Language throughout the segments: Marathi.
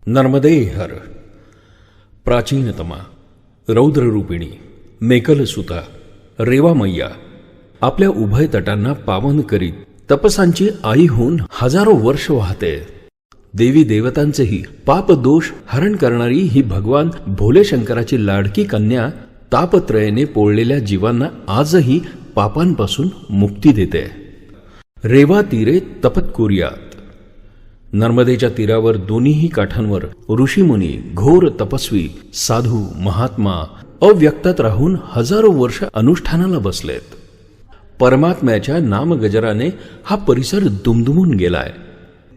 नर्मदे हर प्राचीनतमा रौद्ररूपिणी मेकलसुता रेवामय्या आपल्या उभय तटांना पावन करीत तपसांची आई होऊन हजारो वर्ष वाहते. देवी देवतांचेही पाप दोष हरण करणारी ही भगवान भोले शंकराची लाडकी कन्या तापत्रयेने पोळलेल्या जीवांना आजही पापांपासून मुक्ती देते. रेवा तीरे तपत्कुर्यात. नर्मदेच्या तीरावर दोन्हीही काठांवर ऋषीमुनी, घोर तपस्वी, साधू, महात्मा अव्यक्तात राहून हजारो वर्ष अनुष्ठानाला बसलेत. परमात्म्याच्या नामगजराने हा परिसर दुमदुमून गेलाय.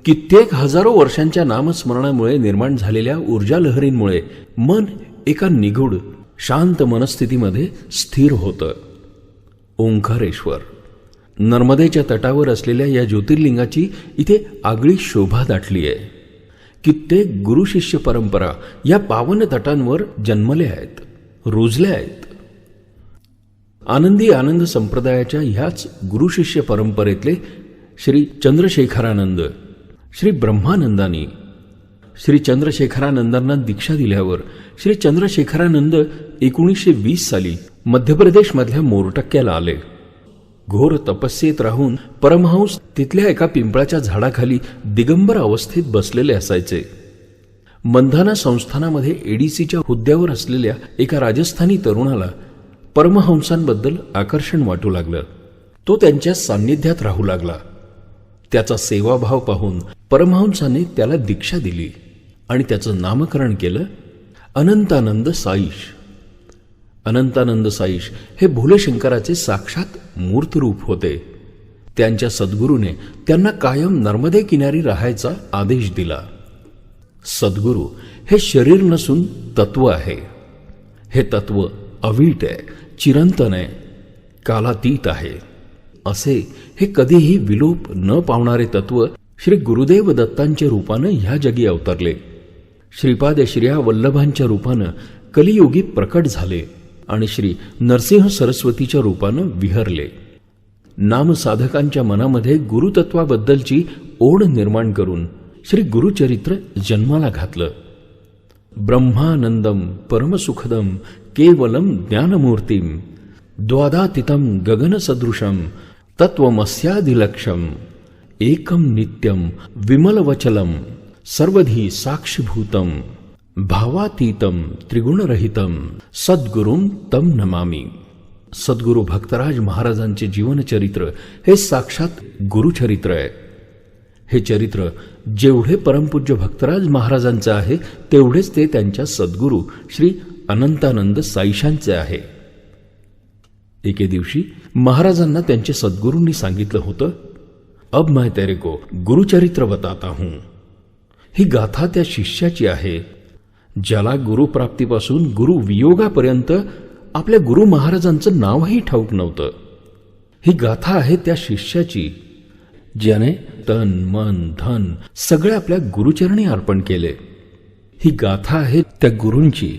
कित्येक हजारो वर्षांच्या नामस्मरणामुळे निर्माण झालेल्या ऊर्जा लहरींमुळे मन एका निगूढ शांत मनस्थितीमध्ये स्थिर होतं. ओंकारेश्वर. नर्मदेच्या तटावर असलेल्या या ज्योतिर्लिंगाची इथे आगळी शोभा दाटली आहे. कित्येक गुरुशिष्य परंपरा या पावन तटांवर जन्मल्या आहेत, रुजल्या आहेत. आनंदी आनंद संप्रदायाच्या ह्याच गुरुशिष्य परंपरेतले श्री चंद्रशेखरानंद, श्री ब्रह्मानंदांनी श्री चंद्रशेखरानंदांना दीक्षा दिल्यावर श्री चंद्रशेखरानंद 1920 साली मध्य प्रदेशमधल्या मोरटक्क्याला आले. घोर तपस्येत राहून परमहंस तिथल्या एका पिंपळाच्या झाडाखाली दिगंबर अवस्थेत बसलेले असायचे. मंधाना संस्थानामध्ये एडीसीच्या हुद्द्यावर असलेल्या एका राजस्थानी तरुणाला परमहंसांबद्दल आकर्षण वाटू लागलं. तो त्यांच्या सान्निध्यात राहू लागला. त्याचा सेवाभाव पाहून परमहंसाने त्याला दीक्षा दिली आणि त्याचं नामकरण केलं अनंतानंद साईश. अनंतानंद साईश हे भोले शंकराचे साक्षात मूर्तरूप होते. त्यांच्या सद्गुरूने त्यांना कायम नर्मदे किनारी राहायचा आदेश दिला. सद्गुरू हे शरीर नसून तत्व आहे. हे तत्व अवीट आहे, चिरंतन आहे, कालातीत आहे. असे हे कधीही विलोप न पावणारे तत्व श्री गुरुदेव दत्तांच्या रूपानं ह्या जगी अवतरले. श्रीपाद श्रिया वल्लभांच्या रूपानं कलियुगी प्रकट झाले आणि श्री नरसिंह सरस्वतीच्या रूपानं विहरले. नामसाधकांच्या मनामध्ये गुरुतत्वाबद्दलची ओढ निर्माण करून श्री गुरुचरित्र जन्माला घातलं. ब्रह्मानंदम परमसुखदम केवलम ज्ञानमूर्तीम द्वादातीतम गगनसदृशम तत्वमस्यादिलक्षम एकम नित्यम विमलवचलम सर्वधी साक्षीभूतम भावातीतम त्रिगुणरहितम सद्गुरुम तम नमामि. सद्गुरु भक्तराज महाराजांचे जीवनचरित्र हे साक्षात गुरुचरित्र आहे. हे चरित्र जेवढे परमपूज्य भक्तराज महाराजांचे आहे तेवढेच ते त्यांच्या सद्गुरू श्री अनंतानंद साईशांचे आहे. एके दिवशी महाराजांना त्यांचे सद्गुरूंनी सांगितलं होतं, अब मैं तेरे को गुरुचरित्र बताता हूं. ही गाथा त्या शिष्याची आहे ज्याला गुरुप्राप्तीपासून गुरुवियोगापर्यंत आपल्या गुरु महाराजांचं नावही ठाऊक नव्हतं. ही गाथा आहे त्या शिष्याची ज्याने तन मन धन सगळे आपल्या गुरुचरणी अर्पण केले. ही गाथा आहे त्या गुरूंची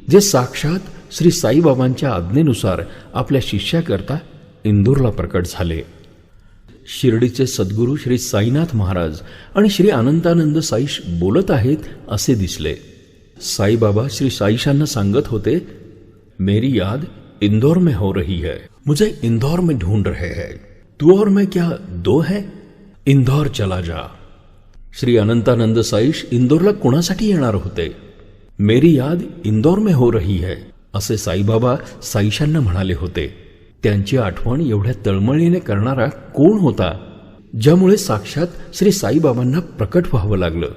जे साक्षात श्री साईबाबांच्या आज्ञेनुसार आपल्या शिष्याकरता इंदूरला प्रकट झाले. शिर्डीचे सद्गुरू श्री साईनाथ महाराज आणि श्री अनंतानंद साईश बोलत आहेत असे दिसले. साईबाबा श्री साईशांना सांगत होते, मेरी याद इंदौर में हो रही है, मुझे इंदौर में ढूंढ रहे हैं, तू और मैं क्या दो है, इंदौर चला जा. श्री अनंतानंद साईश इंदौरला कुणासाठी येणार होते? मेरी याद इंदौर में हो रही है असे साईबाबा साईशांना म्हणाले होते. त्यांची आठवण एवढ्या तळमळीने करणारा कोण होता ज्यामुळे साक्षात श्री साईबाबांना प्रकट व्हावं लागलं?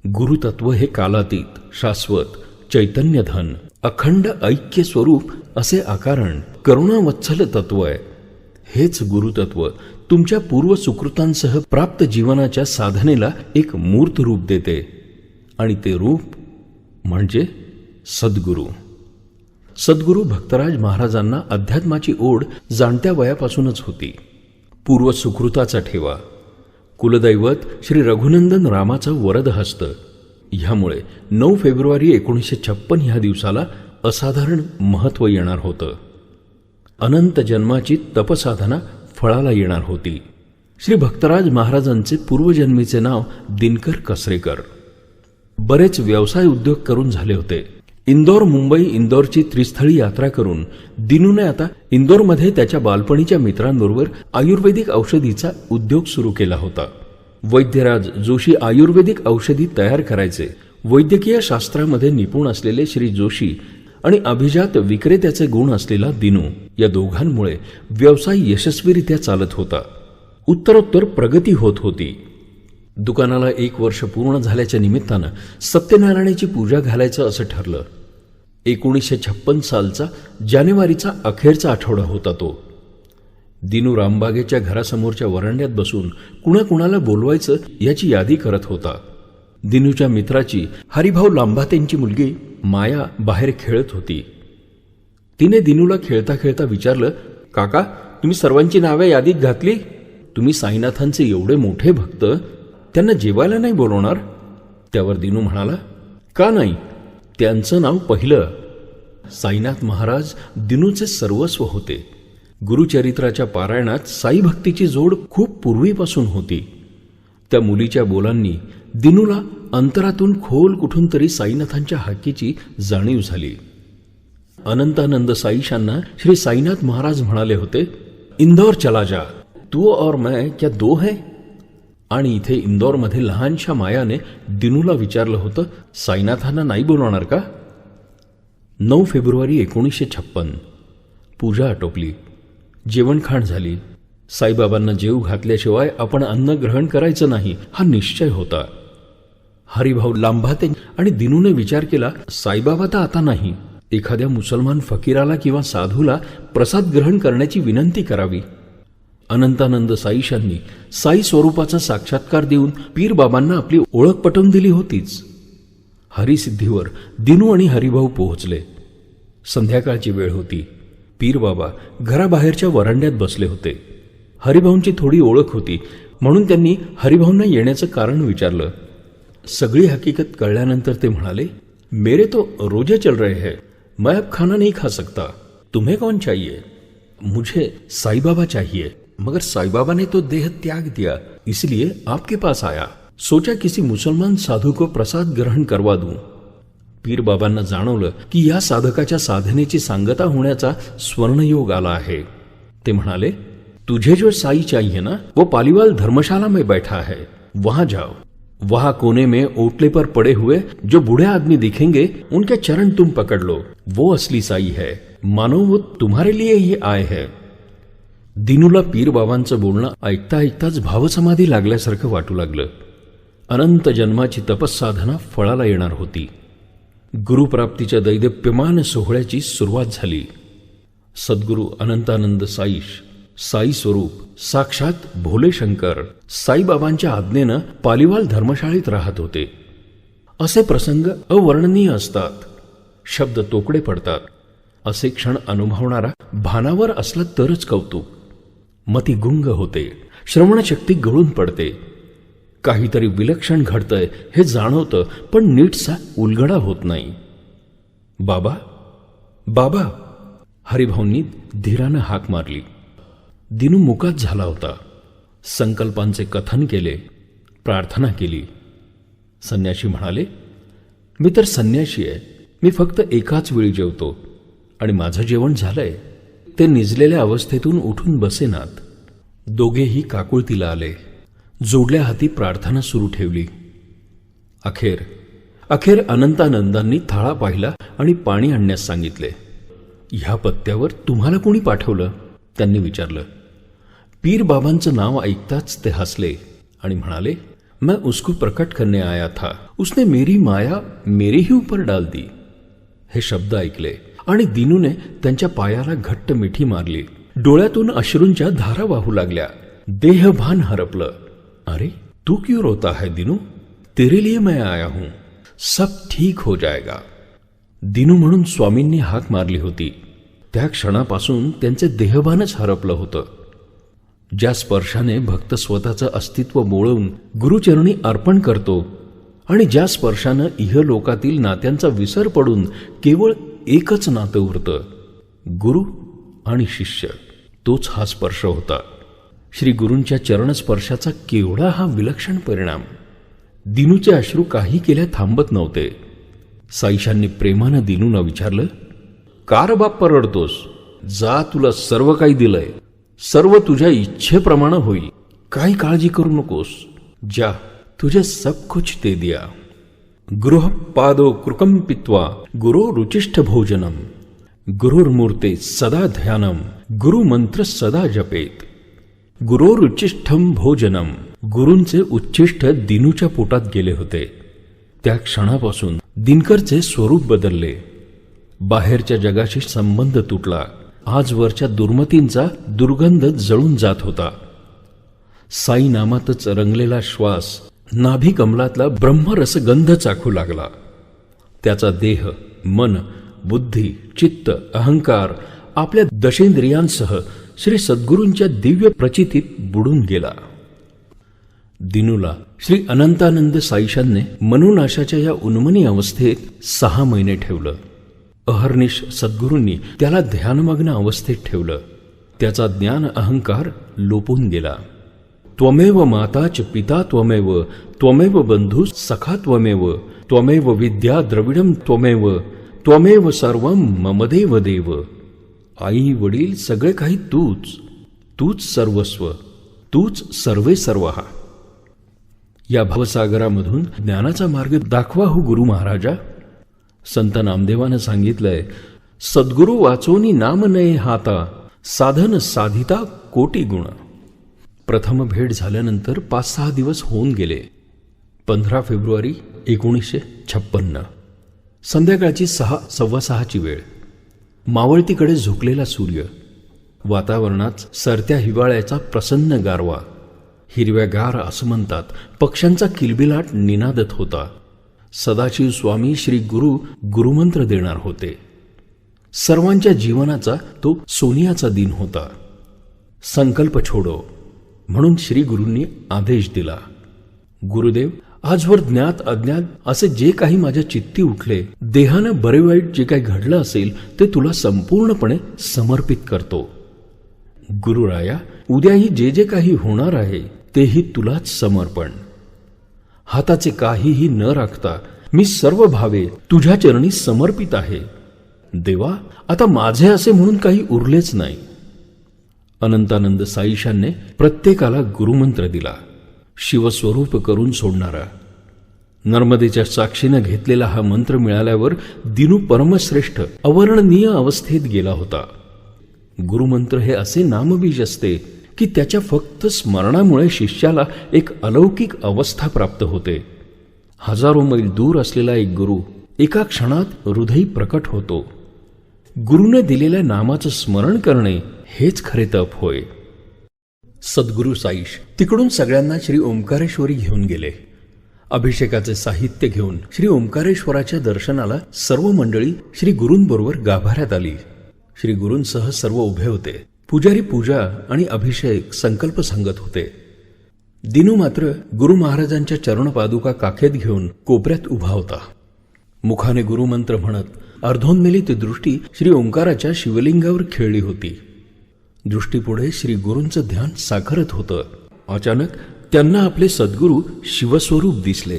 गुरुतत्व हे कालातीत, शाश्वत, चैतन्यधन, अखंड ऐक्य स्वरूप असे आकारण करुणावत्सल तत्व आहे. हेच गुरुतत्व तुमच्या पूर्व सुकृतांसह प्राप्त जीवनाच्या साधनेला एक मूर्त रूप देते आणि ते रूप म्हणजे सद्गुरू. सद्गुरू भक्तराज महाराजांना अध्यात्माची ओढ जाणत्या वयापासूनच होती. पूर्व सुकृताचा ठेवा, कुलदैवत श्री रघुनंदन रामाचा वरदहस्त. ह्यामुळे 9 फेब्रुवारी 1956 ह्या दिवसाला असाधारण महत्त्व येणार होतं. अनंत जन्माची तपसाधना फळाला येणार होती. श्री भक्तराज महाराजांचे पूर्वजन्मीचे नाव दिनकर कसरेकर. बरेच व्यवसाय उद्योग करून झाले होते. इंदोर मुंबई इंदोरची त्रिस्थळी यात्रा करून दिनूने आता इंदोरमध्ये त्याच्या बालपणीच्या मित्रांबरोबर आयुर्वेदिक औषधीचा उद्योग सुरू केला होता. वैद्यराज जोशी आयुर्वेदिक औषधी तयार करायचे. वैद्यकीय शास्त्रामध्ये निपुण असलेले श्री जोशी आणि अभिजात विक्रेत्याचे गुण असलेला दिनू या दोघांमुळे व्यवसाय यशस्वीरित्या चालत होता. उत्तरोत्तर प्रगती होत होती. दुकानाला 1 वर्ष पूर्ण झाल्याच्या निमित्तानं सत्यनारायणाची पूजा घालायचं असं ठरलं. 1956 सालचा जानेवारीचा अखेरचा आठवडा होता तो. दिनू रामबागेच्या घरासमोरच्या वरांड्यात बसून कुणाकुणाला बोलवायचं याची यादी करत होता. दिनूच्या मित्राची हरिभाऊ लांभातेंची मुलगी माया बाहेर खेळत होती. तिने दिनूला खेळता खेळता विचारलं, काका, तुम्ही सर्वांची नावे यादीत घातली? तुम्ही साईनाथांचे एवढे मोठे भक्त, त्यांना जेवायला नाही बोलवणार? त्यावर दिनू म्हणाला, का नाही, त्यांचं नाव पहिलं. साईनाथ महाराज दिनूचे सर्वस्व होते. गुरुचरित्राच्या पारायणात साई भक्तीची जोड खूप पूर्वीपासून होती. त्या मुलीच्या बोलांनी दिनूला अंतरातून खोल कुठून तरी साईनाथांच्या हाकेची जाणीव झाली. अनंतानंद साईशांना श्री साईनाथ महाराज म्हणाले होते, इंदौर चला जा, तू और मैं क्या दो है? आणि इथे इंदौरमध्ये लहानशा मायाने दिनूला विचारलं होतं, साईनाथांना नाही बोलवणार का? 9 फेब्रुवारी 1956. पूजा आटोपली. जेवणखाण झाली. साईबाबांना जेव घातल्याशिवाय आपण अन्न ग्रहण करायचं नाही हा निश्चय होता. हरिभाऊ लांभाते आणि दिनूने विचार केला, साईबाबा तर आता नाही, एखाद्या मुसलमान फकीराला किंवा साधूला प्रसाद ग्रहण करण्याची विनंती करावी. अनंतानंद साईशांनी साई स्वरूपाचा साक्षात्कार देऊन पीर बाबांना आपली ओळख पटवून दिली होतीच. हरिसिद्धीवर दिनू आणि हरिभाऊ पोहोचले. संध्याकाळची वेळ होती. पीर बाबा घराबाहेरच्या वरांड्यात बसले होते. हरिभाऊंची थोडी ओळख होती म्हणून त्यांनी हरिभाऊंना येण्याचं कारण विचारलं. सगळी हकीकत कळल्यानंतर ते म्हणाले, मेरे तो रोजे चल रहे हैं, मैं अब खाना नहीं खा सकता. तुम्हें कौन चाहिए? मुझे साईबाबा चाहिए, मगर साईबाबा ने तो देह त्याग दिया, इसलिए आपके पास आया. सोचा किसी मुसलमान साधू को प्रसाद ग्रहण करवा दूं. पीर बाबांना जाणवलं की या साधकाच्या साधनेची सांगता होण्याचा स्वर्णयोग आला आहे. ते म्हणाले, तुझे जो साई चाहिए ना, वो पालीवाल धर्मशाला में बैठा है, वहां जाओ. वहां कोने में ओटले पर पड़े हुए जो बूढ़े आदमी दिखेंगे, उनके चरण तुम पकड़ लो, वो असली साई है. मानो वो तुम्हारे लिए ही आए है. दिनूला पीर बाबांचं बोलणं ऐकता ऐकताच भावसमाधी लागल्यासारखं वाटू लागलं. अनंत जन्माची तपस्साधना फळाला येणार होती. गुरुप्राप्तीच्या दैदप्यमान सोहळ्याची सुरुवात झाली. सद्गुरू अनंतानंद साई स्वरूप साक्षात भोले शंकर साईबाबांच्या आज्ञेनं पालीवाल धर्मशाळेत राहत होते. असे प्रसंग अवर्णनीय असतात. शब्द तोकडे पडतात. असे क्षण अनुभवणारा भानावर असला तरच कौतुक. मती गुंग होते. श्रवणशक्ती गळून पडते. काहीतरी विलक्षण घडतंय हे जाणवतं, पण नीटसा उलगडा होत नाही. बाबा, बाबा, हरिभाऊंनी धीरानं हाक मारली. दिनू मुकात झाला होता. संकल्पांचे कथन केले. प्रार्थना केली. संन्याशी म्हणाले, मी तर संन्याशी आहे. मी फक्त एकाच वेळी जेवतो आणि माझं जेवण झालंय. ते निजलेल्या अवस्थेतून उठून बसेनात. दोघेही काकुळतीला आले. जोडल्या हाती प्रार्थना सुरू ठेवली. अखेर अनंतानंदांनी थाळा पाहिला आणि पाणी आणण्यास सांगितले. ह्या पत्त्यावर तुम्हाला कोणी पाठवलं? त्यांनी विचारलं. पीर बाबांचं नाव ऐकताच ते हसले आणि म्हणाले, मैं उसको प्रकट करने आया था, उसने मेरी माया मेरे ही ऊपर डाल दी. हे शब्द ऐकले आणि दिनूने त्यांच्या पायाला घट्ट मिठी मारली. डोळ्यातून अश्रूंच्या धारा वाहू लागल्या. देहभान हरपलं. अरे, तू क्यों रोता है दिनू? तेरे लिए मैं आया हूं, सब ठीक हो जाएगा. दिनू म्हणून स्वामींनी हाक मारली होती. त्या क्षणापासून त्यांचे देहभानच हरपलं होतं. ज्या स्पर्शाने भक्त स्वतःचं अस्तित्व बोळवून गुरुचरणी अर्पण करतो आणि ज्या स्पर्शानं इहलोकातील नात्यांचा विसर पडून केवळ एकच नातं उरतं, गुरु आणि शिष्य, तोच हा स्पर्श होता. श्री गुरूंच्या चरणस्पर्शाचा केवढा हा विलक्षण परिणाम. दिनूचे अश्रू काही केल्या थांबत नव्हते. साईशांनी प्रेमानं दिनूला विचारलं, का रे बाप्पा रडतोस? जा, तुला सर्व काही दिलंय. सर्व तुझ्या इच्छेप्रमाणे होईल. काही काळजी करू नकोस. जा, तुझे सब कुछ दे दिया. गृह पादो कृकम पित्वा गुरो रुचिष्ठ भोजनम गुरुर्मूर्ते सदा ध्यानम गुरुमंत्र सदा जपेत. गुरोरुचिष्ठम भोजनम. गुरूंचे उच्चिष्ठ दिनूच्या पोटात गेले होते. त्या क्षणापासून दिनकरचे स्वरूप बदलले. बाहेरच्या जगाशी संबंध तुटला. आजवरच्या दुर्मतींचा दुर्गंध जळून जात होता. साई नामातच रंगलेला श्वास नाभी कमलातला ब्रह्मरसगंध चाखू लागला. त्याचा देह, मन, बुद्धी, चित्त, अहंकार आपल्या दशेंद्रियांसह श्री सद्गुरूंच्या दिव्य प्रचितीत बुडून गेला. दिनूला श्री अनंतानंद साईशांनी मनोनाशाच्या या उन्मनी अवस्थेत 6 महिने ठेवलं. अहर्निश सद्गुरूंनी त्याला ध्यानमग्न अवस्थेत ठेवलं. त्याचा ज्ञान अहंकार लोपून गेला. त्वमेव माता च पिता त्वमेव त्वमेव बंधू सखा त्वमेव त्वमेव विद्या द्रविडम त्वमेव त्वमेव सर्वम मम देव देव. आई वडील सगळे काही तूच. तूच सर्वस्व. तूच सर्वे सर्वहा. या भवसागरामधून ज्ञानाचा मार्ग दाखवा हो गुरु महाराजा. संत नामदेवानं सांगितलंय, सद्गुरु वाचोनी नाम नये हाता साधन साधिता कोटी गुण. प्रथम भेट झाल्यानंतर 5-6 दिवस होऊन गेले. 15 फेब्रुवारी 1956 संध्याकाळची 6:15ची वेळ. मावळतीकडे झुकलेला सूर्य. वातावरणात सरत्या हिवाळ्याचा प्रसन्न गारवा. हिरव्यागार आसमंतात पक्ष्यांचा किलबिलाट निनादत होता. सदाशिव स्वामी श्री गुरु गुरुमंत्र देणार होते. सर्वांच्या जीवनाचा तो सोनियाचा दिन होता. संकल्प छोडो म्हणून श्री गुरूंनी आदेश दिला. गुरुदेव, आजवर ज्ञात अज्ञात असे जे काही माझ्या चित्ती उठले, देहानं बरे वाईट जे काही घडलं असेल ते तुला संपूर्णपणे समर्पित करतो. गुरुराया, उद्याही जे जे काही होणार आहे तेही तुलाच समर्पण. हाताचे काहीही न राखता मी सर्व भावे तुझ्या चरणी समर्पित आहे. देवा, आता माझे असे म्हणून काही उरलेच नाही. अनंतानंद साईशांनी प्रत्येकाला गुरुमंत्र दिला. शिवस्वरूप करून सोडणारा. नर्मदेच्या साक्षीनं घेतलेला हा मंत्र मिळाल्यावर दिनू परमश्रेष्ठ अवर्णनीय अवस्थेत गेला होता. गुरुमंत्र हे असे नामबीज असते की त्याच्या फक्त स्मरणामुळे शिष्याला एक अलौकिक अवस्था प्राप्त होते. हजारो मैल दूर असलेला एक गुरु एका क्षणात हृदयी प्रकट होतो. गुरुने दिलेल्या नामाचं स्मरण करणे हेच खरे तप होय. सद्गुरू साईश तिकडून सगळ्यांना श्री ओंकारेश्वरी घेऊन गेले. अभिषेकाचे साहित्य घेऊन श्री ओंकारेश्वराच्या दर्शनाला सर्व मंडळी श्री गुरूंबरोबर गाभाऱ्यात आली. श्री गुरूंसह सर्व उभे होते. पुजारी पूजा आणि अभिषेक संकल्प सांगत होते. दिनू मात्र गुरु महाराजांच्या चरणपादुका काखेत घेऊन कोपऱ्यात उभा होता. मुखाने गुरुमंत्र म्हणत अर्धोन्मिलित दृष्टी श्री ओंकाराच्या शिवलिंगावर खेळली होती. दृष्टीपुढे श्री गुरूंचं ध्यान साकारत होतं. अचानक त्यांना आपले सद्गुरू शिवस्वरूप दिसले.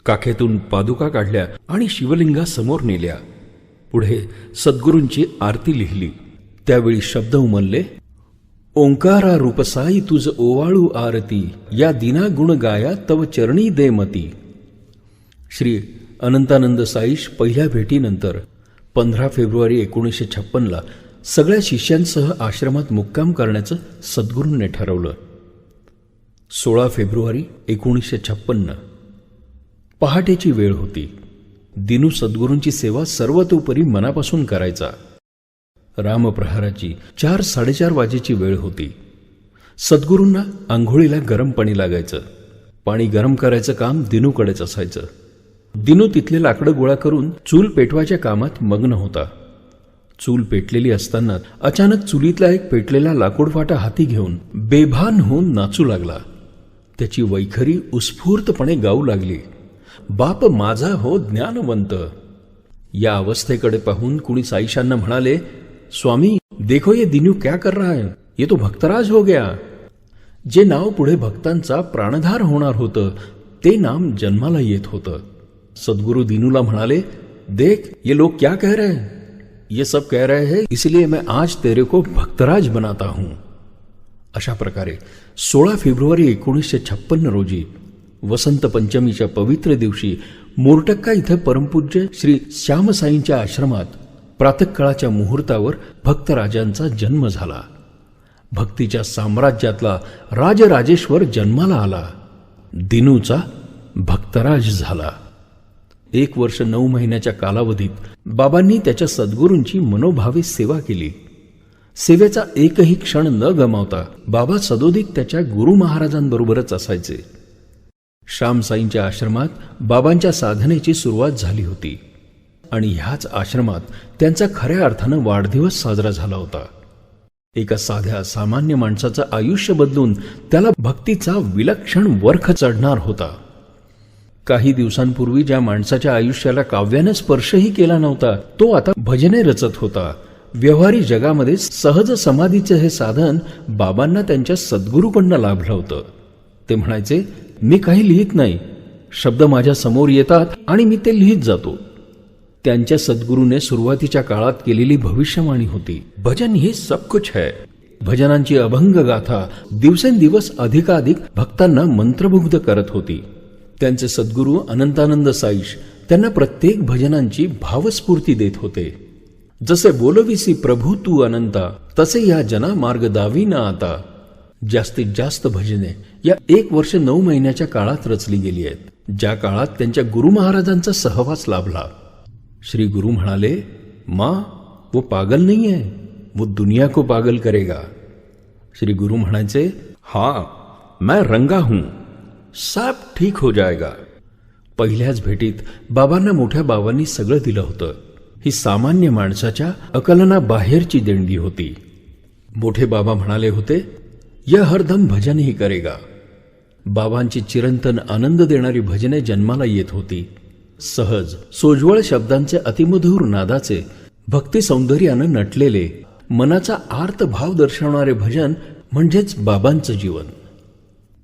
काखेतून पादुका काढल्या आणि शिवलिंगासमोर नेल्या. पुढे सद्गुरूंची आरती लिहिली. त्यावेळी शब्द उमलले, ओंकारा रूपसाई तुझ ओवाळू आरती या दिना गुण गाया तव चरणी दे मती. श्री अनंतानंद साईश पहिल्या भेटीनंतर 15 फेब्रुवारी 1956 सगळ्या शिष्यांसह आश्रमात मुक्काम करण्याचं सद्गुरूंनी ठरवलं. 16 फेब्रुवारी 1956 पहाटेची वेळ होती. दिनू सद्गुरूंची सेवा सर्वतोपरी मनापासून करायचा. रामप्रहाराची 4-4:30 वाजेची वेळ होती. सद्गुरूंना आंघोळीला गरम पाणी लागायचं. पाणी गरम करायचं काम दिनूकडेच असायचं. दिनू तिथले लाकडं गोळा करून चूल पेटवायच्या कामात मग्न होता. चूल पेटलेली असताना अचानक चुलीतला एक पेटलेला लाकूडफाटा हाती घेऊन बेभान होऊन नाचू लागला. त्याची वैखरी उत्स्फूर्तपणे गाऊ लागली, बाप माझा हो ज्ञानवंत. या अवस्थेकडे पाहून कुणी साईशांना म्हणाले, स्वामी देखो ये दिनू क्या कर रहा है, ये तो भक्तराज हो गया. जे नाव पुढे भक्तांचा प्राणधार होणार होतं ते नाम जन्माला येत होतं. सद्गुरु दीनूला म्हणाले, देख ये लोग क्या कह रहे हैं. ये सब कह रहे हैं इसलिए मैं आज तेरे को भक्तराज बनाता हूं. अशा प्रकारे 16 फेब्रुवारी 1956 रोजी वसंत पंचमीच्या पवित्र दिवशी मोरटक्का इथं परमपूज्य श्री श्यामसाईंच्या आश्रमात प्रातःकाळाच्या मुहूर्तावर भक्तराजांचा जन्म झाला. भक्तीच्या साम्राज्यातला राजराजेश्वर जन्माला आला. दिनूचा भक्तराज झाला. 1 वर्ष 9 महिन्याच्या कालावधीत बाबांनी त्याच्या सद्गुरूंची मनोभावे सेवा केली. सेवेचा एकही क्षण न गमावता बाबा सदोदित त्याच्या गुरु महाराजांबरोबरच असायचे. श्यामसाईंच्या आश्रमात बाबांच्या साधनेची सुरुवात झाली होती आणि ह्याच आश्रमात त्यांचा खऱ्या अर्थानं वाढदिवस साजरा झाला होता. एका साध्या सामान्य माणसाचं आयुष्य बदलून त्याला भक्तीचा विलक्षण वर्ख चढणार होता. काही दिवसांपूर्वी ज्या माणसाच्या आयुष्याला काव्याने स्पर्शही केला नव्हता तो आता भजने रचत होता. व्यवहारी जगामध्ये सहज समाधीचे हे साधन बाबांना त्यांच्या सद्गुरूकडनं लाभलं होतं. ते म्हणायचे, मी काही लिहित नाही, शब्द माझ्या समोर येतात आणि मी ते लिहित जातो. त्यांच्या सद्गुरूने सुरुवातीच्या काळात केलेली भविष्यवाणी होती, भजन ही सब कुछ है. भजनांची अभंग गाथा दिवसेंदिवस अधिकाधिक भक्तांना मंत्रमुग्ध करत होती. त्यांचे सद्गुरू अनंतानंद साईश त्यांना प्रत्येक भजनांची भावस्फूर्ती देत होते. जसे बोलविसी प्रभू तू अनंता तसे या जना मार्ग दावी ना आता. जास्तीत जास्त भजने या 1 वर्ष 9 महिन्याच्या काळात रचली गेली आहेत, ज्या काळात त्यांच्या गुरु महाराजांचा सहवास लाभला. श्री गुरु म्हणाले, मां वो पागल नहीं है, वो दुनिया को पागल करेगा. श्री गुरु म्हणायचे, हां मैं रंगा हूं, सब ठीक हो जाएगा. पहिल्याच भेटीत बाबांना मोठ्या बाबांनी सगळं दिलं होतं. ही सामान्य माणसाच्या अकलनाबाहेरची देणगी होती. मोठे बाबा म्हणाले होते, यह हरदम भजन ही करेगा. बाबांची चिरंतन आनंद देणारी भजने जन्माला येत होती. सहज सोज्वळ शब्दांचे अतिमधुर नादाचे भक्ती सौंदर्यानं नटलेले मनाचा आर्त भाव दर्शवणारे भजन म्हणजेच बाबांचं जीवन.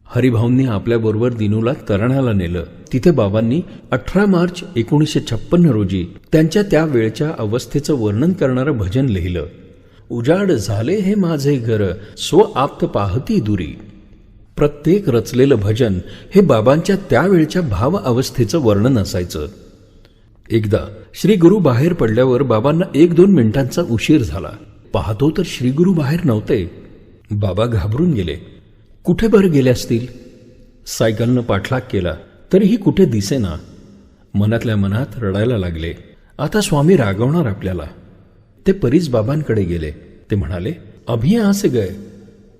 हरिभाऊंनी आपल्याबरोबर दिनूला तरण्याला नेलं. तिथे बाबांनी 18 मार्च 1956 रोजी त्यांच्या त्या वेळच्या अवस्थेचं वर्णन करणारं भजन लिहिलं. उजाड झाले हे माझे घर, स्व आप्त पाहती दुरी. प्रत्येक रचलेलं भजन हे बाबांच्या त्यावेळच्या भाव अवस्थेचं वर्णन असायचं. एकदा श्री गुरु बाहेर पडल्यावर बाबांना 1-2 मिनिटांचा उशीर झाला. पाहतो तर श्री गुरु बाहेर नव्हते. बाबा घाबरून गेले. कुठे बरं गेले असतील? सायकलनं पाठलाग केला तरीही कुठे दिसेना. मनातल्या मनात रडायला लागले. आता स्वामी रागवणार आपल्याला. ते परीस बाबांकडे गेले. ते म्हणाले, अभी यहाँ से गए.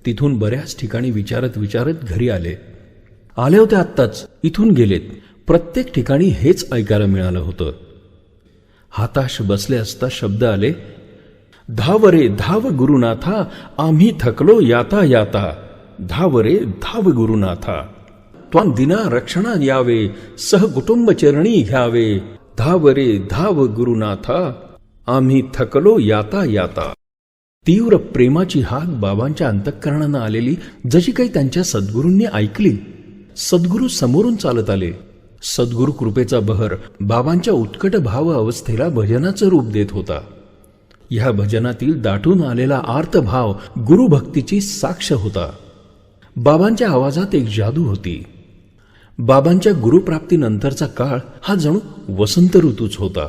तिथून बऱ्याच ठिकाणी विचारत विचारत घरी आले. आले होते आत्ताच, इथून गेलेत. प्रत्येक ठिकाणी हेच ऐकायला मिळालं होतं. हाताश बसले असता शब्द आले, धाव रे धाव गुरुनाथा, आम्ही थकलो याता याता. धाव रे धाव गुरुनाथा, त्वां दिना रक्षणा यावे, सहकुटुंब चरणी घ्यावे. धाव रे धाव गुरुनाथा, आम्ही थकलो याता याता. तीव्र प्रेमाची हाक बाबांच्या अंतःकरणानं आलेली जशी काही त्यांच्या सद्गुरूंनी ऐकली. सद्गुरू समोरून चालत आले. सद्गुरू कृपेचा बहर बाबांच्या उत्कट भाव अवस्थेला भजनाचं रूप देत होता. ह्या भजनातील दाटून आलेला आर्तभाव गुरुभक्तीची साक्ष होता. बाबांच्या आवाजात एक जादू होती. बाबांच्या गुरुप्राप्तीनंतरचा काळ हा जणू वसंत ऋतूच होता.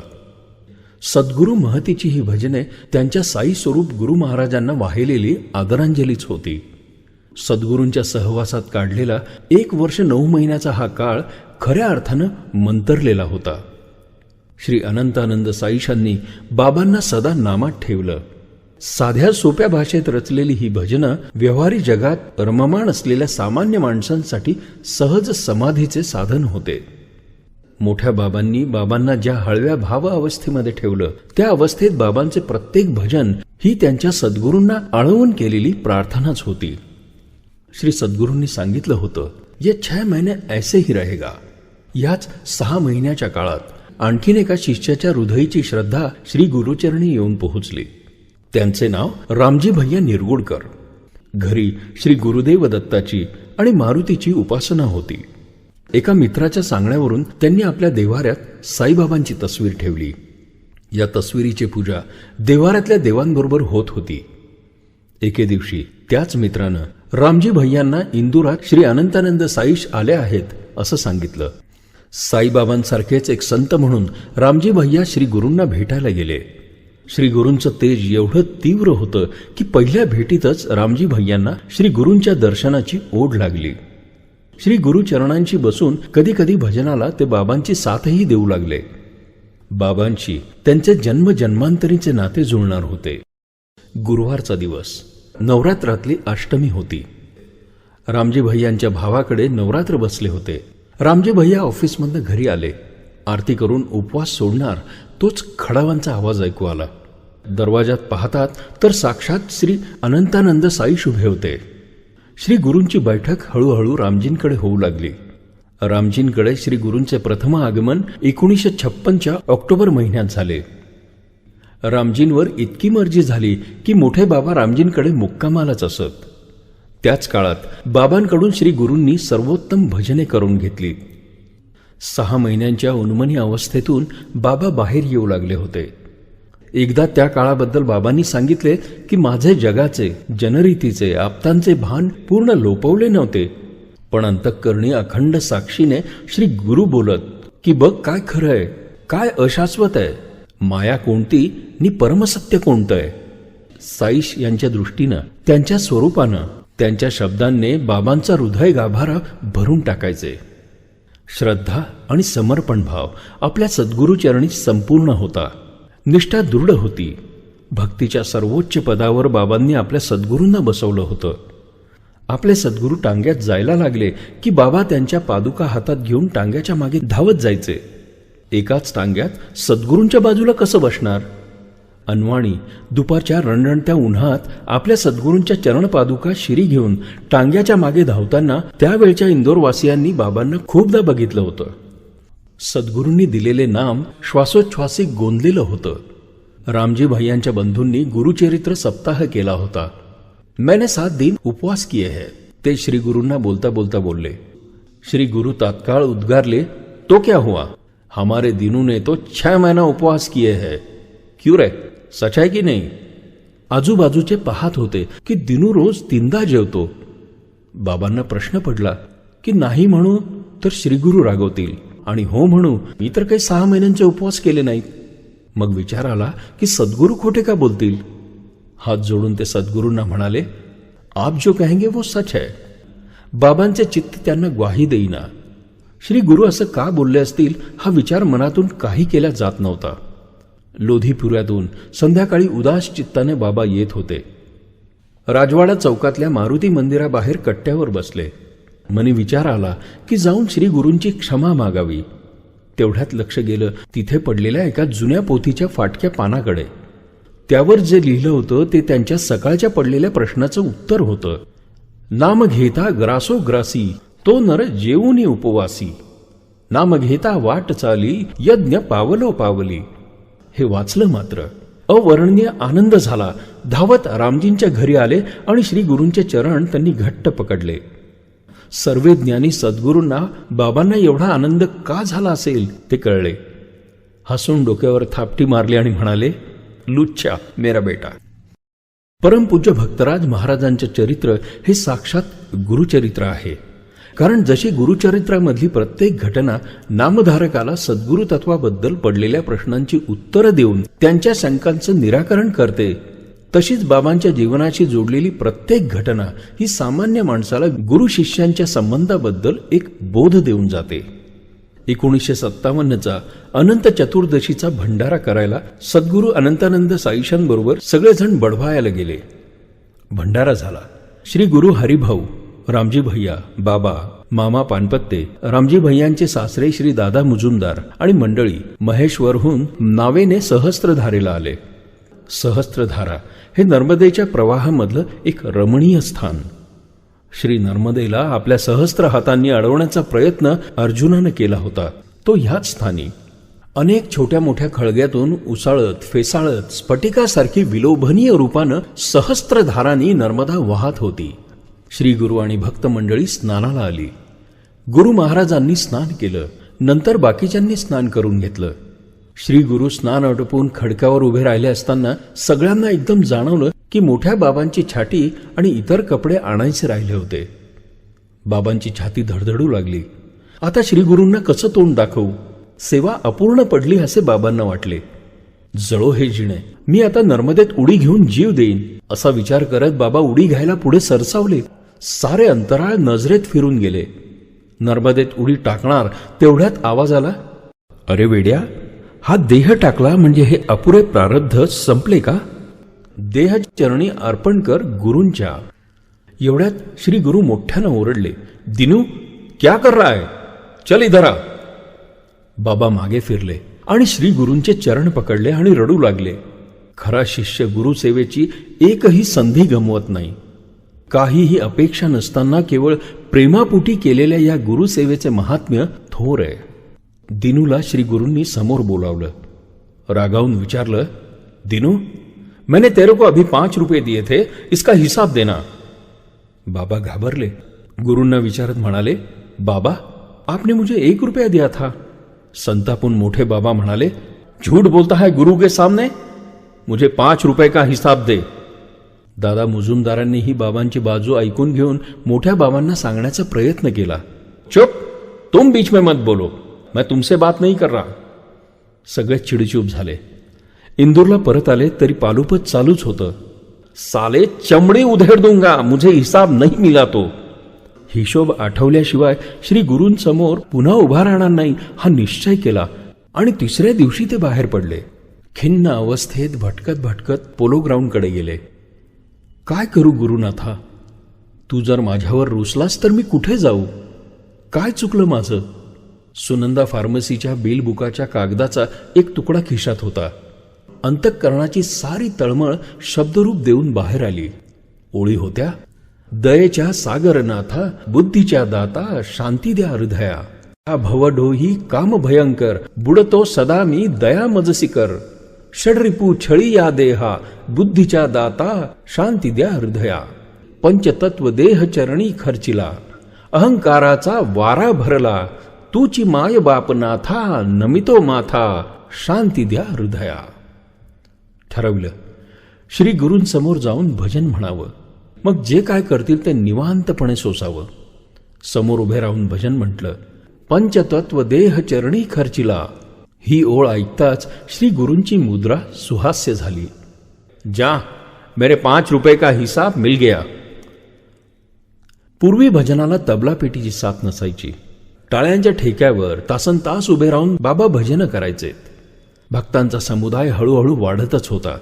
सद्गुरु महतीची ही भजने त्यांच्या साई स्वरूप गुरु महाराजांना वाहिलेली आदरांजलीच होती. सद्गुरूंच्या सहवासात काढलेला 1 वर्ष 9 महिन्याचा हा काळ खऱ्या अर्थानं मंतरलेला होता. श्री अनंतानंद साईशांनी बाबांना सदा नामात ठेवलं. साध्या सोप्या भाषेत रचलेली ही भजनं व्यवहारी जगात रममाण असलेल्या सामान्य माणसांसाठी सहज समाधीचे साधन होते. मोठ्या बाबांनी बाबांना ज्या हळव्या भाव अवस्थेमध्ये ठेवलं त्या अवस्थेत बाबांचे प्रत्येक भजन ही त्यांच्या सद्गुरूंना आळवून केलेली प्रार्थनाच होती. श्री सद्गुरूंनी सांगितलं होतं, ये 6 महीने ऐसे ही रहेगा. याच 6 महिन्याच्या काळात आणखीन एका शिष्याच्या हृदयीची श्रद्धा श्री गुरुचरणी येऊन पोहोचली. त्यांचे नाव रामजी भैया निरगुडकर. घरी श्री गुरुदेव दत्ताची आणि मारुतीची उपासना होती. एका मित्राच्या सांगण्यावरून त्यांनी आपल्या देव्हाऱ्यात साईबाबांची तस्वीर ठेवली. या तस्वीरीची पूजा देव्हाऱ्यातल्या देवांबरोबर होत होती. एके दिवशी त्याच मित्रानं रामजी भैयांना इंदुरात श्री अनंतानंद साईश आले आहेत असं सांगितलं. साईबाबांसारखेच एक संत म्हणून रामजी भैया श्री गुरूंना भेटायला गेले. श्री गुरूंचं तेज एवढं तीव्र होतं की पहिल्या भेटीतच रामजी भैयांना श्री गुरूंच्या दर्शनाची ओढ लागली. श्री गुरु चरणांशी बसून कधी कधी भजनाला ते बाबांची साथही देऊ लागले. बाबांशी त्यांचे जन्मजन्मांतरीचे नाते जुळणार होते. गुरुवारचा दिवस, नवरात्रातली अष्टमी होती. रामजी भैयांच्या भावाकडे नवरात्र बसले होते. रामजी भैया ऑफिसमधनं घरी आले. आरती करून उपवास सोडणार तोच खडावांचा आवाज ऐकू आला. दरवाजात पाहतात तर साक्षात श्री अनंतानंद साईश उभे होते. श्री गुरूंची बैठक हळूहळू रामजींकडे होऊ लागली. रामजींकडे श्री गुरूंचे प्रथम आगमन 1956च्या ऑक्टोबर महिन्यात झाले. रामजींवर इतकी मर्जी झाली की मोठे बाबा रामजींकडे मुक्कामालाच असत. त्याच काळात बाबांकडून श्री गुरूंनी सर्वोत्तम भजने करून घेतली. 6 महिन्यांच्या उन्मनी अवस्थेतून बाबा बाहेर येऊ लागले होते. एकदा त्या काळाबद्दल बाबांनी सांगितले की माझे जगाचे, जनरीतीचे, आप्तांचे भान पूर्ण लोपवले नव्हते, पण अंतःकरणी अखंड साक्षीने श्री गुरु बोलत की बघ काय खरं आहे, काय अशाश्वत आहे, माया कोणती नि परमसत्य कोणतं आहे. साईश यांच्या दृष्टीनं, त्यांच्या स्वरूपानं, त्यांच्या शब्दांनी बाबांचा हृदय गाभारा भरून टाकायचे. श्रद्धा आणि समर्पण भाव आपल्या सद्गुरुचरणी संपूर्ण होता. निष्ठा दृढ होती. भक्तीच्या सर्वोच्च पदावर बाबांनी आपल्या सद्गुरूंना बसवलं होतं. आपले सद्गुरू टांग्यात जायला लागले की बाबा त्यांच्या पादुका हातात घेऊन टांग्याच्या मागे धावत जायचे. एकाच टांग्यात सद्गुरूंच्या बाजूला कसं बसणार? अनवाणी दुपारच्या रणरणत्या उन्हात आपल्या सद्गुरूंच्या चरणपादुका शिरी घेऊन टांग्याच्या मागे धावताना त्यावेळच्या इंदोरवासियांनी बाबांना खूपदा बघितलं होतं. सद्गुरूंनी दिलेले नाम श्वासोच्छ्वासी गोंदलेलं होतं. रामजी भैयांच्या बंधूंनी गुरुचरित्र सप्ताह केला होता. मैंने 7 दिन उपवास किए हैं, ते श्री गुरूंना बोलता बोलता बोलले. श्री गुरु तात्काळ उद्गारले, तो क्या हुआ? हमारे दिनू ने तो 6 महीना उपवास किए हैं. क्यों रे, सच है की नाही? आजूबाजूचे पाहत होते की दिनू रोज 3दा जेवतो. बाबांना प्रश्न पडला की नाही म्हणू तर श्रीगुरु रागवतील आणि हो म्हणू मी तर काही 6 महिन्यांचे उपवास केले नाहीत. मग विचार आला की सद्गुरु खोटे का बोलतील. हात जोडून ते सद्गुरूंना म्हणाले, आप जो कहेंगे वो सच है. बाबांचे चित्त त्यांना ग्वाही देईना. श्री गुरु असं का बोलले असतील हा विचार मनातून काही केला जात नव्हता. लोधीपुऱ्यातून संध्याकाळी उदास चित्ताने बाबा येत होते. राजवाडा चौकातल्या मारुती मंदिराबाहेर कट्ट्यावर बसले. मनी विचार आला की जाऊन श्री गुरूंची क्षमा मागावी. तेवढ्यात लक्ष गेलं तिथे पडलेल्या एका जुन्या पोथीच्या फाटक्या पानाकडे. त्यावर जे लिहिलं होतं ते त्यांच्या सकाळच्या पडलेल्या प्रश्नाचं उत्तर होतं. नाम घेता ग्रासो ग्रासी, तो नर जेवूनी उपवासी. नाम घेता वाट चाली, यज्ञ पावलो पावली. हे वाचलं मात्र अवर्णनीय आनंद झाला. धावत रामजींच्या घरी आले आणि श्री गुरूंचे चरण त्यांनी घट्ट पकडले. सर्वज्ञानी सद्गुरूंना बाबांना एवढा आनंद का झाला असेल ते कळले. हसून डोक्यावर थापटी मारली आणि म्हणाले, लुच्छा मेरा बेटा. परमपूज्य भक्तराज महाराजांचे चरित्र हे साक्षात गुरुचरित्र आहे. कारण जशी गुरुचरित्रामधली प्रत्येक घटना नामधारकाला सद्गुरु तत्वाबद्दल पडलेल्या प्रश्नांची उत्तरं देऊन त्यांच्या शंकांचं निराकरण करते, तशीच बाबांच्या जीवनाशी जोडलेली प्रत्येक घटना ही सामान्य माणसाला गुरु शिष्यांच्या संबंधाबद्दल एक बोध देऊन जाते. 1957चा अनंत चतुर्दशीचा भंडारा करायला सद्गुरू अनंतानंद साईशांबरोबर सगळेजण बडवायाला गेले. भंडारा झाला. श्री गुरु हरिभाऊ, रामजी भैया, बाबा, मामा पानपत्ते, रामजी भैयांचे सासरे श्री दादा मुजुमदार आणि मंडळी महेश्वरहून नावेने सहस्त्रधारेला आले. सहस्त्रधारा हे नर्मदेच्या प्रवाहामधलं एक रमणीय स्थान. श्री नर्मदेला आपल्या सहस्त्र हातांनी अडवण्याचा प्रयत्न अर्जुनानं केला होता, तो ह्याच स्थानी. अनेक छोट्या मोठ्या खळग्यातून उसाळत फेसाळत स्फटिकासारखी विलोभनीय रूपानं सहस्त्रधारांनी नर्मदा वाहत होती. श्री गुरु आणि भक्त मंडळी स्नानाला आली. गुरु महाराजांनी स्नान केलं. नंतर बाकीच्यांनी स्नान करून घेतलं. श्री गुरु स्नान आटोपून खडकावर उभे राहिले असताना सगळ्यांना एकदम जाणवलं की मोठ्या बाबांची छाती आणि इतर कपडे आणायचे राहिले होते. बाबांची छाती धडधडू लागली. आता श्री गुरूंना कसं तोंड दाखवू? सेवा अपूर्ण पडली असे बाबांना वाटले. जळो हे जिणे, मी आता नर्मदेत उडी घेऊन जीव देईन असा विचार करत बाबा उडी घ्यायला पुढे सरसावले. सारे अंतराळ नजरेत फिरून गेले. नर्मदेत उडी टाकणार तेवढ्यात आवाज आला, अरे वेड्या, हा देह टाकला म्हणजे हे अपुरे प्रारब्ध संपले का? देह चरणी अर्पण कर गुरूंच्या. एवढ्यात श्री गुरु मोठ्यानं ओरडले, दिनू क्या कर रहा है, चल इधर आ. बाबा मागे फिरले आणि श्री गुरूंचे चरण पकडले आणि रडू लागले. खरा शिष्य गुरुसेवेची एकही संधी गमवत नाही. काहीही अपेक्षा नसताना केवळ प्रेमापोटी केलेल्या या गुरुसेवेचे महात्म्य थोर आहे. दिनूला श्री गुरूंनी समोर बोलावलं. रागावून विचारलं, दिनू, मैंने तेरे को अभी 5 रुपये दिए थे, इसका हिसाब देना. बाबा घाबरले. गुरूंना विचारत म्हणाले, बाबा, आपने मुझे 1 रुपया दिया था. संतापून मोठे बाबा म्हणाले, झूठ बोलता है गुरु के सामने, मुझे 5 रुपये का हिसाब दे. दादा मुजुमदारांनी ही बाबांची बाजू ऐकून घेऊन मोठ्या बाबांना सांगण्याचा प्रयत्न केला. चुप, तुम बीच में मत बोलो, मैं तुमसे बात नहीं कर रहा. सगळे चिडचूप झाले. इंदूरला परत आले तरी पालुपत चालूच होतं. साले चमडी उधेड दूंगा, मुझे हिसाब नहीं मिला तो. हिशोब आठवल्याशिवाय श्री गुरूंसमोर पुन्हा उभा राहणार नाही हा निश्चय केला आणि 3ऱ्या दिवशी ते बाहेर पडले. खिन्न अवस्थेत भटकत भटकत पोलो ग्राउंडकडे गेले. काय करू गुरुनाथा, तू जर माझ्यावर रुसलास तर मी कुठे जाऊ? काय चुकलं माझं? सुनंदा फार्मसीच्या बिल बुकाच्या कागदाचा एक तुकडा खिशात होता. अंतःकरणाची सारी तळमळ शब्दरूप देऊन बाहेर आली. ओळी होत्या, दयेच्या सागरनाथा, बुद्धीच्या दाता, शांती द्या हृदया. भवडोही काम भयंकर, बुडतो सदा मी दया मजसिकर. षडरिपू छळी या देहा, बुद्धीच्या दाता, शांती द्या हृदया. पंचतत्व देह चरणी खर्चिला, अहंकाराचा वारा भरला. तूची माय बापनाथा, नमितो माथा, शांती द्या हृदया. ठरवलं, श्री गुरूंसमोर जाऊन भजन म्हणावं. मग जे काय करतील ते निवांतपणे सोसावं. समोर उभे राहून भजन म्हटलं. पंचतत्व देह चरणी खर्चिला. ही ओळ ऐकताच श्री गुरूंची मुद्रा सुहास्य झाली. जा, मेरे 5 रुपये का हिसाब मिल गया. पूर्वी भजनाला तबला पेटीची साथ नसायची. टाळ्यांच्या ठेक्यावर तासनतास उभे राहून बाबा भजन करायचे. भक्तांचा समुदाय हळूहळू वाढतच होता.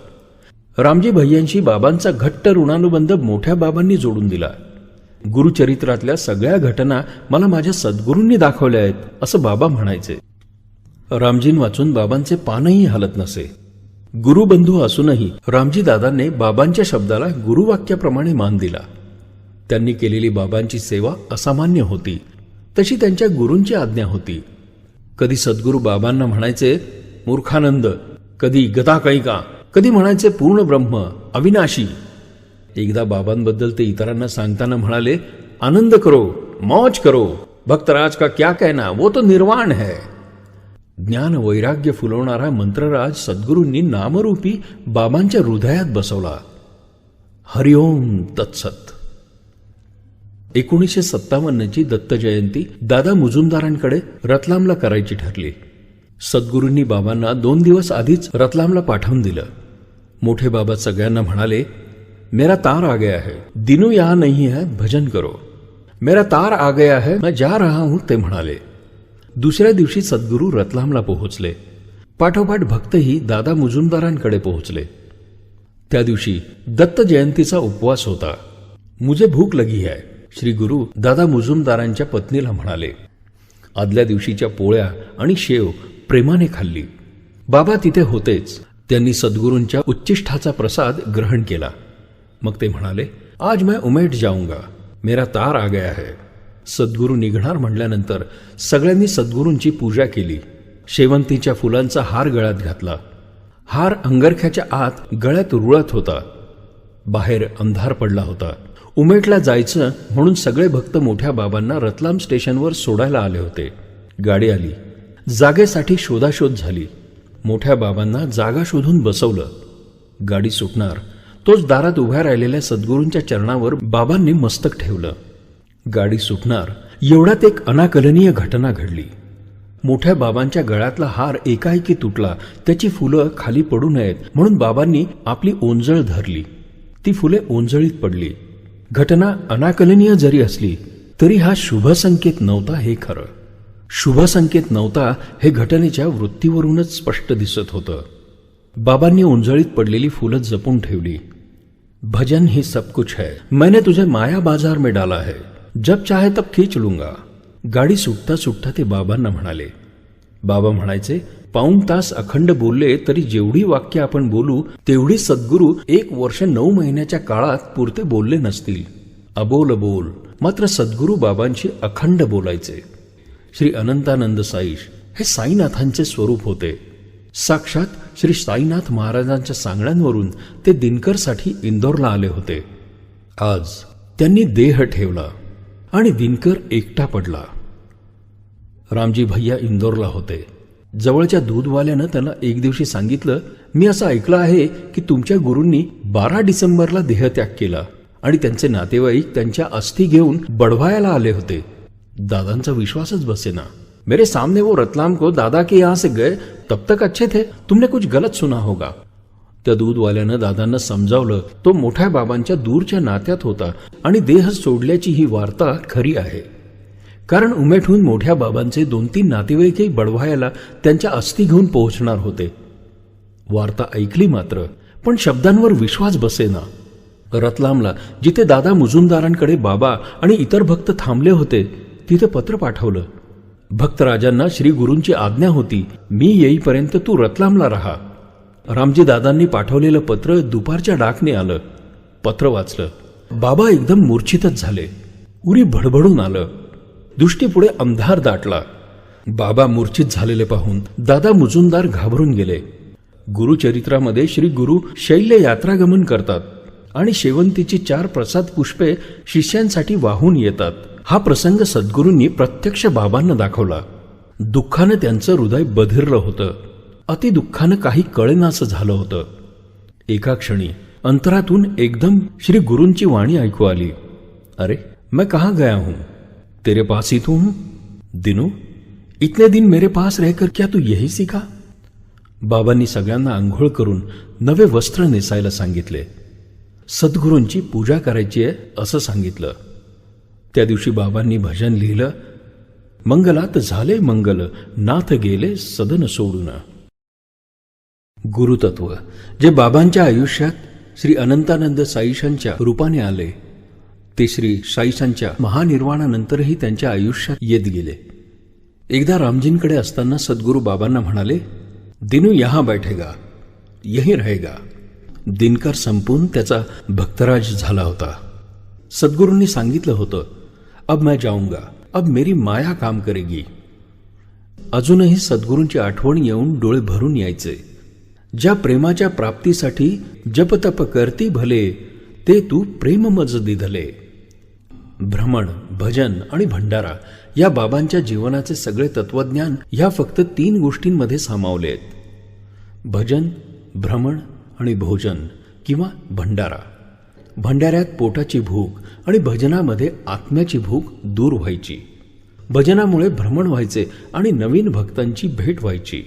रामजी भैयांशी बाबांचा घट्ट ऋणानुबंध मोठ्या बाबांनी जोडून दिला. गुरुचरित्रातल्या सगळ्या घटना मला माझ्या सद्गुरूंनी दाखवल्या आहेत असं बाबा म्हणायचे. रामजीन वाचून बाबांचे पानही हलत नसे. गुरुबंधू असूनही रामजी दादांनी बाबांच्या शब्दाला गुरुवाक्याप्रमाणे मान दिला. त्यांनी केलेली बाबांची सेवा असामान्य होती. तशी त्यांच्या गुरूंची आज्ञा होती. कधी सद्गुरू बाबांना म्हणायचे मूर्खानंद, कधी गदाकैका, कधी म्हणायचे पूर्ण ब्रह्म, अविनाशी. एकदा बाबांबद्दल ते इतरांना सांगताना म्हणाले, आनंद करो, मौज करो, भक्तराज का क्या कहना, वो तो निर्वाण है. ज्ञान वैराग्य फुलवणारा मंत्रराज सद्गुरूंनी नामरूपी बाबांच्या हृदयात बसवला. हरिओम तत्सत. 1957ची दत्त जयंती दादा मुजुमदारांकडे रतलामला करायची ठरली. सद्गुरूंनी बाबांना 2 दिवस आधीच रतलामला पाठवून दिलं. मोठे बाबा सगळ्यांना म्हणाले, मेरा तार आ गया है, दिनू यहाँ नहीं है, भजन करो. मेरा तार आ गया है, मैं जा रहा हूं, ते म्हणाले. दुसऱ्या दिवशी सद्गुरू रतलामला पोहोचले. पाठोपाठ भक्तही दादा मुजुमदारांकडे पोहोचले. त्या दिवशी दत्त जयंतीचा उपवास होता. मुझे भूक लगी है, श्री गुरु दादा मुजुमदारांच्या पत्नीला म्हणाले. आदल्या दिवशीच्या पोळ्या आणि शेव प्रेमाने खाल्ली. बाबा तिथे होतेच. त्यांनी सद्गुरूंच्या उच्चिष्ठाचा प्रसाद ग्रहण केला. मग ते म्हणाले, आज मैं उमेठ जाऊंगा, मेरा तार आ गया है. सद्गुरू निघणार म्हटल्यानंतर सगळ्यांनी सद्गुरूंची पूजा केली. शेवंतीच्या फुलांचा हार गळ्यात घातला. हार अंगरख्याच्या आत गळ्यात रुळत होता. बाहेर अंधार पडला होता. उमेटला जायचं म्हणून सगळे भक्त मोठ्या बाबांना रतलाम स्टेशनवर सोडायला आले होते. गाडी आली. जागेसाठी शोधाशोध झाली. मोठ्या बाबांना जागा शोधून बसवलं. गाडी सुटणार तोच दारात उभ्या राहिलेल्या सद्गुरूंच्या चरणावर बाबांनी मस्तक ठेवलं. गाडी सुटणार एवढ्यात एक अनाकलनीय घटना घडली. मोठ्या बाबांच्या गळ्यातला हार एकाएकी तुटला. त्याची फुलं खाली पडू नयेत म्हणून बाबांनी आपली ओंजळ धरली. ती फुले ओंजळीत पडली. घटना अनाकलनीय जरी असली तरी हा शुभसंकेत नव्हता हे खरं. शुभसंकेत नव्हता हे घटनेच्या वृत्तीवरूनच स्पष्ट दिसत होतं. बाबांनी ओंजळीत पडलेली फुलं जपून ठेवली. भजन ही सब कुछ है, मैंने तुझे माया बाजार में डाला है, जब चाहे तब खींच लूंगा. गाडी सुटता सुटता ते बाबांना म्हणाले. बाबा म्हणायचे, पाऊण तास अखंड बोलले तरी जेवढी वाक्य आपण बोलू तेवढी सद्गुरू 1 वर्ष 9 महिन्याच्या काळात पुरते बोलले नसतील. अबोल बोल मात्र सद्गुरू बाबांशी अखंड बोलायचे. श्री अनंतानंद साईश हे साईनाथांचे स्वरूप होते. साक्षात श्री साईनाथ महाराजांच्या सांगण्यांवरून ते दिनकरसाठी इंदोरला आले होते. आज त्यांनी देह ठेवला आणि दिनकर एकटा पडला. रामजी भैया इंदोरला होते. जवळच्या दूधवाल्यानं त्याला एक दिवशी सांगितलं, मी असं ऐकलं आहे की तुमच्या गुरूंनी 12 डिसेंबरला देहत्याग केला आणि त्यांचे नातेवाईक त्यांच्या अस्थी घेऊन बडवायाला आले होते. दादांचा विश्वासच बसेना. मेरे सामने वो रतलाम को दादा के यहां से गए, तब तक अच्छे थे, तुमने कुछ गलत सुना होगा. त्या दूधवाल्यानं दादांना समजावलं तो मोठ्या बाबांच्या दूरच्या नात्यात होता आणि देह सोडल्याची ही वार्ता खरी आहे. कारण उमेठहून मोठ्या बाबांचे 2-3 नातेवाईकही बडवायाला त्यांच्या अस्थी घेऊन पोहोचणार होते. वार्ता ऐकली मात्र पण शब्दांवर विश्वास बसेना. रतलामला जिथे दादा मुजुमदारांकडे बाबा आणि इतर भक्त थांबले होते तिथे पत्र पाठवलं. भक्तराजांना श्री गुरूंची आज्ञा होती, मी येईपर्यंत तू रतलामला राहा. रामजी दादांनी पाठवलेलं पत्र दुपारच्या डाकने आलं. पत्र वाचलं. बाबा एकदम मूर्छितच झाले. उरी भडभडून आलं. दृष्टीपुढे अंधार दाटला. बाबा मूर्छित झालेले पाहून दादा मुजुमदार घाबरून गेले. गुरुचरित्रामध्ये श्री गुरु शैल्य यात्रागमन करतात आणि शेवंतीची 4 प्रसाद पुष्पे शिष्यांसाठी वाहून येतात. हा प्रसंग सद्गुरूंनी प्रत्यक्ष बाबांना दाखवला. दुःखानं त्यांचं हृदय बधिरलं होतं. अतिदुःखानं काही कळेनासं झालं होतं. एका क्षणी अंतरातून एकदम श्री गुरूंची वाणी ऐकू आली. अरे मैं कहाँ गया हूं, तेरे पास ही तो हूं. दिनू, इतने दिन मेरे पास रहकर क्या तू यही सीखा. बाबांनी सगळ्यांना आंघोळ करून नवे वस्त्र नेसायला सांगितले. सद्गुरूंची पूजा करायची आहे असं सांगितलं. त्या दिवशी बाबांनी भजन लिहिलं. मंगलात झाले मंगल, नाथ गेले सदन सोडून. गुरुतत्व जे बाबांच्या आयुष्यात श्री अनंतानंद साईशांच्या रूपाने आले ते श्री साईशांच्या महानिर्वाणानंतरही त्यांच्या आयुष्यात येत गेले. एकदा रामजींकडे असताना सद्गुरू बाबांना म्हणाले, दिनू यहां बैठेगा, यही रहेगा. दिनकर संपून त्याचा भक्तराज झाला होता. सद्गुरूंनी सांगितलं होतं, अब मैं जाऊंगा, अब मेरी माया काम करेगी. अजूनही सद्गुरूंची आठवण येऊन डोळे भरून यायचे. ज्या प्रेमाच्या प्राप्तीसाठी जपतप करती भले, ते तू प्रेम मज दिधले. भ्रमण, भजन आणि भंडारा या बाबांच्या जीवनाचे सगळे तत्वज्ञान ह्या फक्त 3 गोष्टींमध्ये सामावले आहेत. भजन, भ्रमण आणि भोजन किंवा भंडारा. भंडाऱ्यात पोटाची भूक आणि भजनामध्ये आत्म्याची भूक दूर व्हायची. भजनामुळे भ्रमण व्हायचे आणि नवीन भक्तांची भेट व्हायची.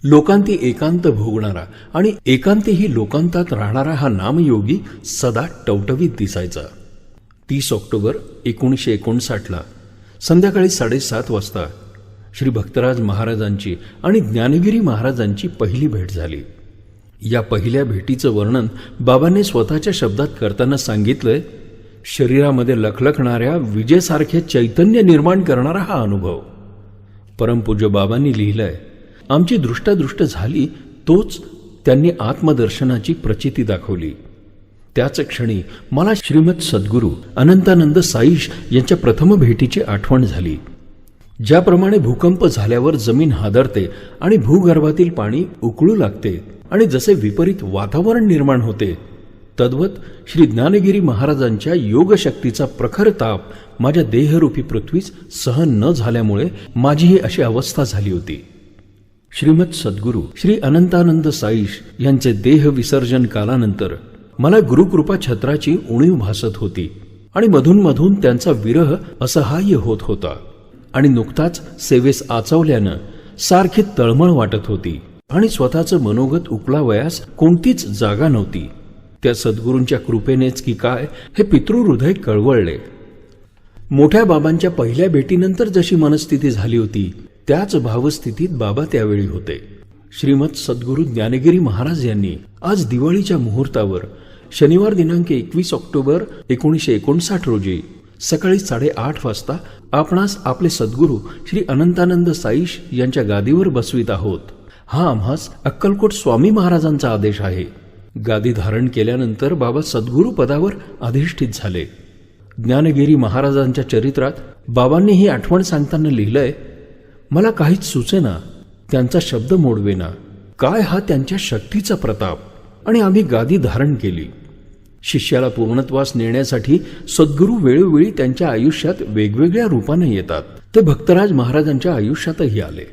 लोकांती एकांत भोगणारा आणि एकांतीही लोकांतात राहणारा हा नामयोगी सदा टवटवीत दिसायचा. 30 ऑक्टोबर 1959 संध्याकाळी 7:30 वाजता श्री भक्तराज महाराजांची आणि ज्ञानगिरी महाराजांची पहिली भेट झाली. या पहिल्या भेटीचं वर्णन बाबांनी स्वतःच्या शब्दात करताना सांगितलंय, शरीरामध्ये लखलखणाऱ्या विजेसारखे चैतन्य निर्माण करणारा हा अनुभव. परमपूज्य बाबांनी लिहिलंय, आमची दृष्टादृष्ट झाली तोच त्यांनी आत्मदर्शनाची प्रचिती दाखवली. त्याच क्षणी मला श्रीमद सद्गुरू अनंतानंद साईश यांच्या प्रथम भेटीची आठवण झाली. ज्याप्रमाणे भूकंप झाल्यावर जमीन हादरते आणि भूगर्भातील पाणी उकळू लागते आणि जसे विपरीत वातावरण निर्माण होते तद्वत श्री ज्ञानगिरी महाराजांच्या योगशक्तीचा प्रखर ताप माझ्या देहरूपी पृथ्वीच सहन न झाल्यामुळे माझीही अशी अवस्था झाली होती. श्रीमद सद्गुरू श्री अनंतानंद साईश यांचे देह विसर्जन कालानंतर मला गुरुकृपा छत्राची उणीव भासत होती आणि मधून मधून त्यांचा विरह असहाय्य होत होता आणि नुकताच सेवेस आचवल्यानं सारखी तळमळ वाटत होती आणि स्वतःचं मनोगत उकलावयास कोणतीच जागा नव्हती. त्या सद्गुरूंच्या कृपेनेच की काय हे पितृहृदय कळवळले. मोठ्या बाबांच्या पहिल्या भेटीनंतर जशी मनस्थिती झाली होती त्याच भावस्थितीत बाबा त्यावेळी होते. श्रीमद सद्गुरू ज्ञानगिरी महाराज यांनी आज दिवाळीच्या मुहूर्तावर शनिवार दिनांक 21 ऑक्टोबर 1959 रोजी सकाळी 8:30 वाजता आपणास आपले सद्गुरू श्री अनंतानंद साईश यांच्या गादीवर बसवित आहोत. हा आम्हास अक्कलकोट स्वामी महाराजांचा आदेश आहे. गादी धारण केल्यानंतर बाबा सद्गुरू पदावर अधिष्ठित झाले. ज्ञानगिरी महाराजांच्या चरित्रात बाबांनी ही आठवण सांगताना लिहिलंय, मला काहीच सुचेना, त्यांचा शब्द मोडवेना, काय हा त्यांच्या शक्तीचा प्रताप, आणि आम्ही गादी धारण केली. शिष्याला पूर्णत्वास नेण्यासाठी सद्गुरू वेळोवेळी त्यांच्या आयुष्यात वेगवेगळ्या रूपाने येतात. ते भक्तराज महाराजांच्या आयुष्यातही आले.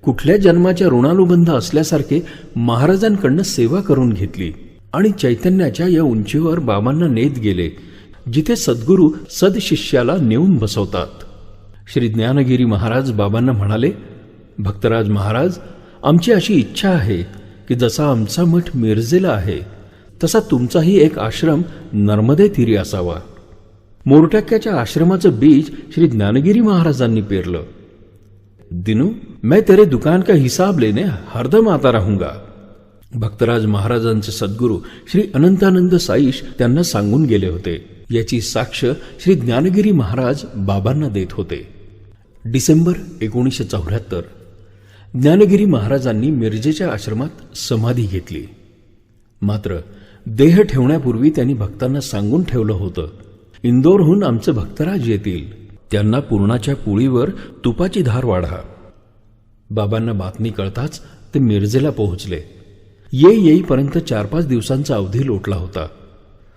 कुठल्या जन्माच्या ऋणानुबंध असल्यासारखे महाराजांकडनं सेवा करून घेतली आणि चैतन्याच्या या उंचीवर बाबांना नेत गेले जिथे सद्गुरू सदशिष्याला नेऊन बसवतात. श्री ज्ञानगिरी महाराज बाबांना म्हणाले, भक्तराज महाराज, आमची अशी इच्छा आहे की जसा आमचा मठ मिरजेला आहे तसा तुमचाही एक आश्रम नर्मदे तीरी असावा. मोरटक्क्याच्या आश्रमाचं बीज श्री ज्ञानगिरी महाराजांनी पेरलं. दिनू, मैं तेरे दुकान का हिसाब लेने हरदम आता रहूंगा. भक्तराज महाराजांचे सद्गुरू श्री अनंतानंद साईश त्यांना सांगून गेले होते. याची साक्ष श्री ज्ञानगिरी महाराज बाबांना देत होते. डिसेंबर 1974 ज्ञानगिरी महाराजांनी मिरजेच्या आश्रमात समाधी घेतली. मात्र देह ठेवण्यापूर्वी त्यांनी भक्तांना सांगून ठेवलं होतं, इंदोरहून आमचे भक्तराज येतील, त्यांना पूर्णाच्या पोळीवर तुपाची धार वाढा. बाबांना बातमी कळताच ते मिरजेला पोहोचले. येईपर्यंत 4-5 दिवसांचा अवधी लोटला होता.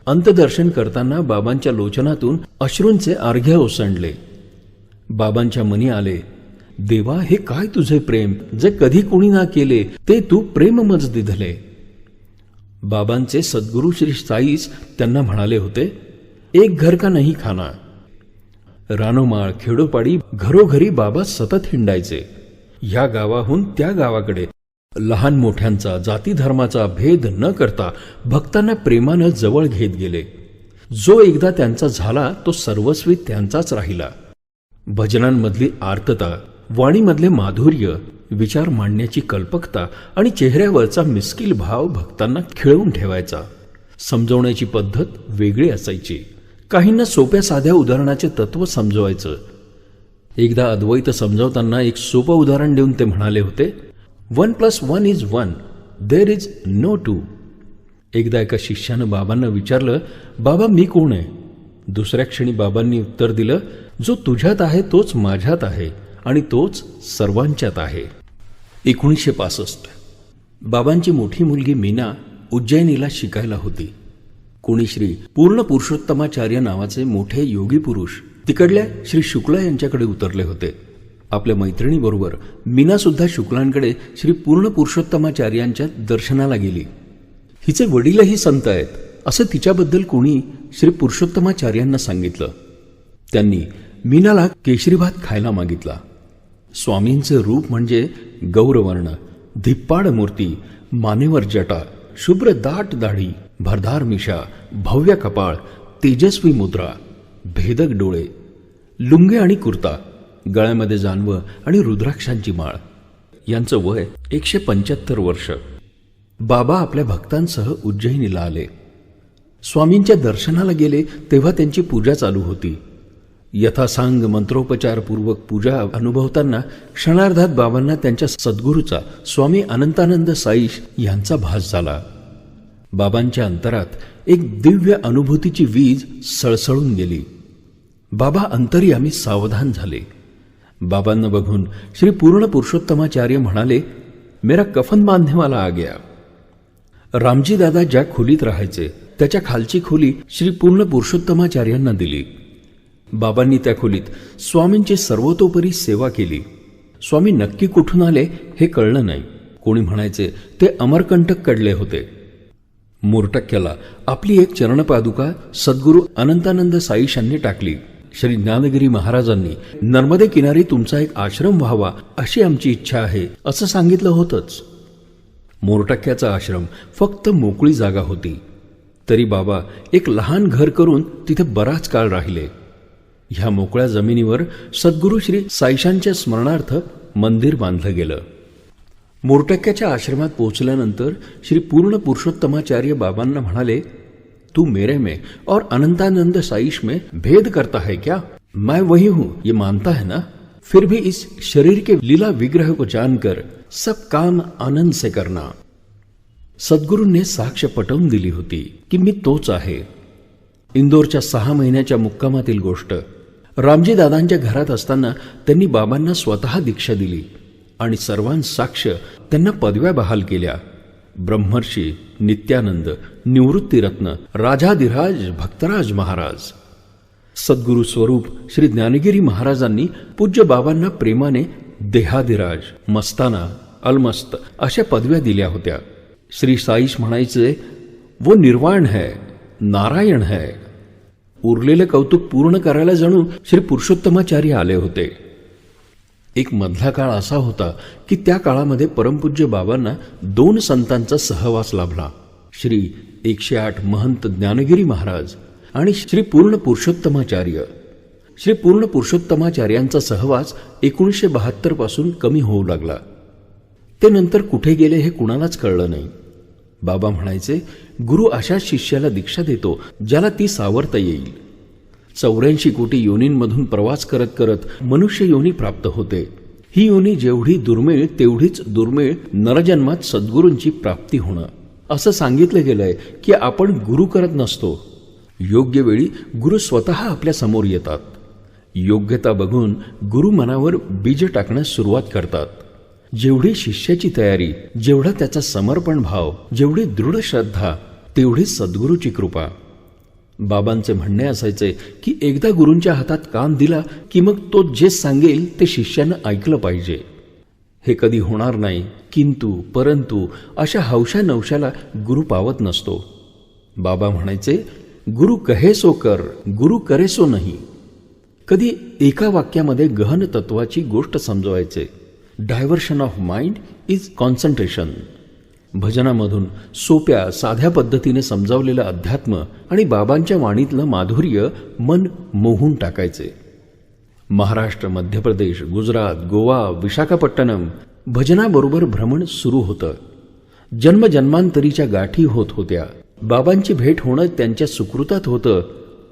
अंतदर्शन करताना बाबांच्या लोचनातून अश्रूंचे अर्घ्य ओसंडले. बाबांच्या मनी आले, देवा, हे काय तुझे प्रेम, जे कधी कोणी ना केले ते तू प्रेममज दिधले. बाबांचे सद्गुरू श्री साईस त्यांना म्हणाले होते, एक घर का नाही खाना. रानोमाळ खेडोपाडी घरोघरी बाबा सतत हिंडायचे. ह्या गावाहून त्या गावाकडे लहान मोठ्यांचा जाती धर्माचा भेद न करता भक्तांना प्रेमानं जवळ घेत गेले. जो एकदा त्यांचा झाला तो सर्वस्वी त्यांचाच राहिला. भजनांमधली आर्तता, वाणीमधले माधुर्य, विचार मांडण्याची कल्पकता आणि चेहऱ्यावरचा मिस्किल भाव भक्तांना खिळवून ठेवायचा. समजवण्याची पद्धत वेगळी असायची. काहींना सोप्या साध्या उदाहरणाचे तत्व समजवायचं. एकदा अद्वैत समजावताना एक सोपं उदाहरण देऊन ते म्हणाले होते, 1+1 is 1, there is no 2. एकदा एका शिष्यानं बाबांना विचारलं, बाबा, मी कोण आहे? दुसऱ्या क्षणी बाबांनी उत्तर दिलं, जो तुझ्यात आहे तोच माझ्यात आहे आणि तोच सर्वांच्यात आहे. 1965 बाबांची मोठी मुलगी मीना उज्जैनीला शिकायला होती. कोणी श्री पूर्ण पुरुषोत्तमाचार्य नावाचे मोठे योगी पुरुष तिकडल्या श्री शुक्ला यांच्याकडे उतरले होते. आपल्या मैत्रिणीबरोबर मीना सुद्धा शुक्लांकडे श्री पूर्ण पुरुषोत्तमाचार्यांच्या दर्शनाला गेली. हिचे वडीलही संत आहेत असं तिच्याबद्दल कोणी श्री पुरुषोत्तमाचार्यांना सांगितलं. त्यांनी मीनाला केशरी भात खायला मागितला. स्वामींचे रूप म्हणजे गौरवर्ण, धिप्पाड मूर्ती, मानेवर जटा, शुभ्र दाट दाढी, भरधार मिशा, भव्य कपाळ, तेजस्वी मुद्रा, भेदक डोळे, लुंगे आणि कुर्ता, गळ्यामध्ये जानवं आणि रुद्राक्षांची माळ. यांचं वय 175 वर्ष. बाबा आपल्या भक्तांसह उज्जैनीला आले. स्वामींच्या दर्शनाला गेले तेव्हा त्यांची पूजा चालू होती. यथासांग मंत्रोपचारपूर्वक पूजा अनुभवताना क्षणार्धात बाबांना त्यांच्या सद्गुरूचा स्वामी अनंतानंद साईश यांचा भास झाला. बाबांच्या अंतरात एक दिव्य अनुभूतीची वीज सळसळून गेली. बाबा अंतर्यामी सावधान झाले. बाबांना बघून श्री पूर्ण पुरुषोत्तमाचार्य म्हणाले, मेरा कफन बांधने वाला आ गया. रामजी दादा ज्या खोलीत राहायचे त्याच्या खालची खोली श्री पूर्ण पुरुषोत्तमाचार्यांना दिली. बाबांनी त्या खोलीत स्वामींची सर्वतोपरी सेवा केली. स्वामी नक्की कुठून आले हे कळलं नाही. कोणी म्हणायचे ते अमरकंटक कडले होते. मोरटक्क्याला आपली एक चरणपादुका सद्गुरू अनंतानंद साईशांनी टाकली. श्री ज्ञानगिरी महाराजांनी नर्मदे किनारी तुमचा एक आश्रम व्हावा अशी आमची इच्छा आहे असं सांगितलं होतंच. मोरटक्क्याचा आश्रम फक्त मोकळी जागा होती, तरी बाबा एक लहान घर करून तिथे बराच काळ राहिले. ह्या मोकळ्या जमिनीवर सद्गुरू श्री साईशांच्या स्मरणार्थ मंदिर बांधलं गेलं. मोरटक्क्याच्या आश्रमात पोहोचल्यानंतर श्री पूर्ण पुरुषोत्तमाचार्य बाबांना म्हणाले, तू मेरे में और अनंतानंद साईश में भेद करता है क्या? मैं वही हूं ये मानता है ना? फिर भी इस शरीर के लीला विग्रह को जानकर सब काम आनंद से करना. सद्गुरूंनी साक्ष पटवून दिली होती की मी तोच आहे. इंदोरच्या 6 महिन्याच्या मुक्कामातील गोष्ट. रामजी दादांच्या घरात असताना त्यांनी बाबांना स्वतः दीक्षा दिली आणि सर्वांसाक्ष त्यांना पदव्या बहाल केल्या. ब्रह्मर्षी, नित्यानंद, निवृत्तीरत्न, राजाधिराज भक्तराज महाराज. सद्गुरु स्वरूप श्री ज्ञानगिरी महाराजांनी पूज्य बाबांना प्रेमाने देहाधिराज, मस्ताना, अलमस्त अशा पदव्या दिल्या होत्या. श्री साईश म्हणायचे, वो निर्वाण है, नारायण है. उरलेलं कौतुक पूर्ण करायला जणू श्री पुरुषोत्तमाचार्य आले होते. एक मधला काळ असा होता की त्या काळामध्ये परमपूज्य बाबांना 2 संतांचा सहवास लाभला. श्री 108 महंत ज्ञानगिरी महाराज आणि श्री पूर्ण पुरुषोत्तमाचार्य. श्री पूर्ण पुरुषोत्तमाचार्यांचा सहवास 1972 पासून कमी होऊ लागला. ते नंतर कुठे गेले हे कुणालाच कळलं नाही. बाबा म्हणायचे, गुरु अशा शिष्याला दीक्षा देतो ज्याला ती सावरता येईल. 84 कोटी योनींमधून प्रवास करत करत मनुष्य योनी प्राप्त होते. ही योनी जेवढी दुर्मिळ तेवढीच दुर्मिळ नरजन्मात सद्गुरूंची प्राप्ती होणं. असं सांगितलं गेलंय की आपण गुरु करत नसतो. योग्य वेळी गुरु स्वतः आपल्या समोर येतात. योग्यता बघून गुरु मनावर बीज टाकण्यास सुरुवात करतात. जेवढी शिष्याची तयारी, जेवढा त्याचा समर्पण भाव, जेवढी दृढ श्रद्धा, तेवढी सद्गुरूची कृपा. बाबांचे म्हणणे असायचे की एकदा गुरूंच्या हातात कान दिला की मग तो जे सांगेल ते शिष्यानं ऐकलं पाहिजे. हे कधी होणार नाही, किंतु परंतु अशा हौशा नवशाला गुरु पावत नसतो. बाबा म्हणायचे, गुरु कहे सो कर, गुरु करे सो नाही. कधी एका वाक्यामध्ये गहन तत्वाची गोष्ट समजवायचे. Diversion of mind is concentration. भजनामधून सोप्या साध्या पद्धतीने समजावलेलं अध्यात्म आणि बाबांच्या वाणीतलं माधुर्य मन मोहून टाकायचे. महाराष्ट्र, मध्य प्रदेश, गुजरात, गोवा, विशाखापट्टणम भजनाबरोबर भ्रमण सुरू होतं. जन्मजन्मांतरीच्या गाठी होत होत्या. बाबांची भेट होणं त्यांच्या सुकृतात होतं.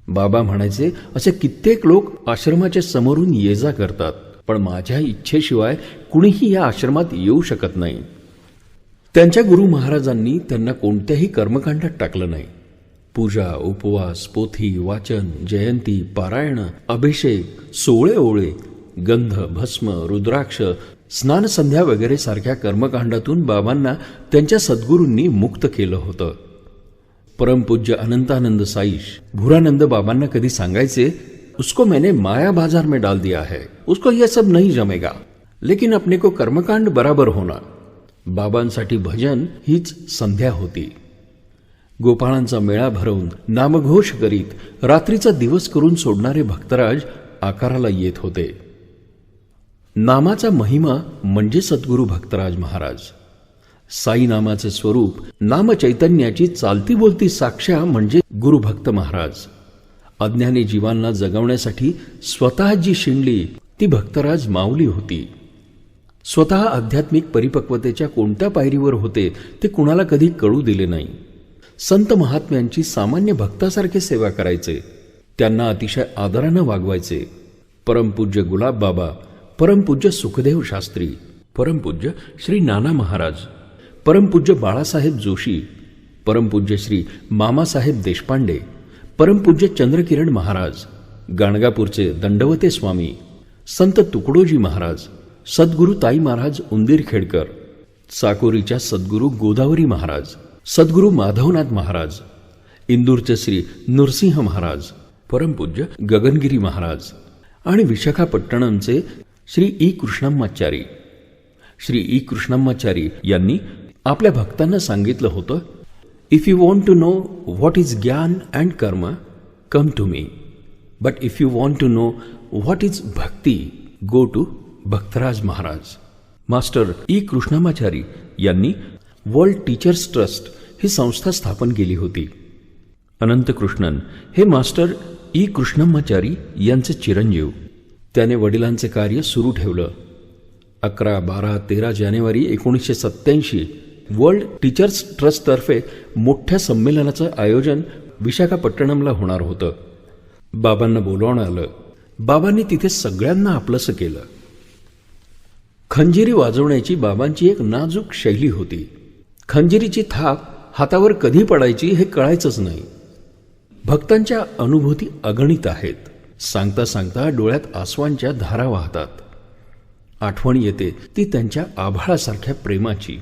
बाबा म्हणायचे, असे कित्येक लोक आश्रमाच्या समोरून ये जा करतात, पण माझ्या इच्छेशिवाय कुणीही या आश्रमात येऊ शकत नाही. त्यांच्या गुरु महाराजांनी त्यांना कोणत्याही कर्मकांडात टाकलं नाही. पूजा, उपवास, पोथी, वाचन, जयंती, पारायण, अभिषेक, सोळे ओळे, गंध, भस्म, रुद्राक्ष, स्नानसंध्या वगैरे सारख्या कर्मकांडातून बाबांना त्यांच्या सद्गुरूंनी मुक्त केलं होतं. परमपूज्य अनंतानंद साईश भुरानंद बाबांना कधी सांगायचे, उसको मैंने माया बाजार में डाल दिया है, उसको यह सब नहीं जमेगा, लेकिन अपने को कर्मकांड बराबर होना. बाबांसाठी भजन हीच संध्या होती. गोपाळांचा मेळा भरवून नामघोष करीत रात्रीचा दिवस करून सोडणारे भक्तराज आकाराला येत होते. नामाचा महिमा म्हणजे सद्गुरू भक्तराज महाराज. साई नामाचे स्वरूप, नाम चैतन्याची चालती बोलती साक्षा म्हणजे गुरुभक्त महाराज. अज्ञानी जीवांना जगवण्यासाठी स्वतः जी शिणली ती भक्तराज माऊली होती. स्वतः आध्यात्मिक परिपक्वतेच्या कोणत्या पायरीवर होते ते कुणाला कधी कळू दिले नाही. संत महात्म्यांची सामान्य भक्तासारखे सेवा करायचे. त्यांना अतिशय आदरानं वागवायचे. परमपूज्य गुलाब बाबा, परमपूज्य सुखदेव शास्त्री, परमपूज्य श्री नाना महाराज, परमपूज्य बाळासाहेब जोशी, परमपूज्य श्री मामासाहेब देशपांडे, परमपूज्य चंद्रकिरण महाराज, गाणगापूरचे दंडवते स्वामी, संत तुकडोजी महाराज, सद्गुरू ताई महाराज उंदीरखेडकर, साकोरीच्या सद्गुरू गोदावरी महाराज, सद्गुरू माधवनाथ महाराज, इंदूरचे श्री नृसिंह महाराज, परमपूज्य गगनगिरी महाराज आणि विशाखापट्टणमचे श्री ई कृष्णम्माचारी. श्री ई कृष्णम्माचारी यांनी आपल्या भक्तांना सांगितलं होतं, if you want to know what is gyan and karma, come to me. But if you want to know what is bhakti, go to Bhaktaraj Maharaj. Master E Krishnamachari यांनी वर्ल्ड टीचर्स ट्रस्ट ही संस्था स्थापन केली होती. अनंतकृष्णन हे मास्टर ई कृष्णमाचारी यांचे चिरंजीव. त्याने वडिलांचे कार्य सुरू ठेवलं. 11, 12, 13 जानेवारी 1987 वर्ल्ड टीचर्स ट्रस्टतर्फे मोठ्या संमेलनाचं आयोजन विशाखापट्टणमला होणार होतं. बाबांना बोलावणं आलं. बाबांनी तिथे सगळ्यांना आपलंसं केलं. खंजिरी वाजवण्याची बाबांची एक नाजूक शैली होती. खंजिरीची थाप हातावर कधी पडायची हे कळायचंच नाही. भक्तांच्या अनुभूती अगणित आहेत. सांगता सांगता डोळ्यात आसवांच्या धारा वाहतात. आठवण येते ती त्यांच्या आभाळासारख्या प्रेमाची.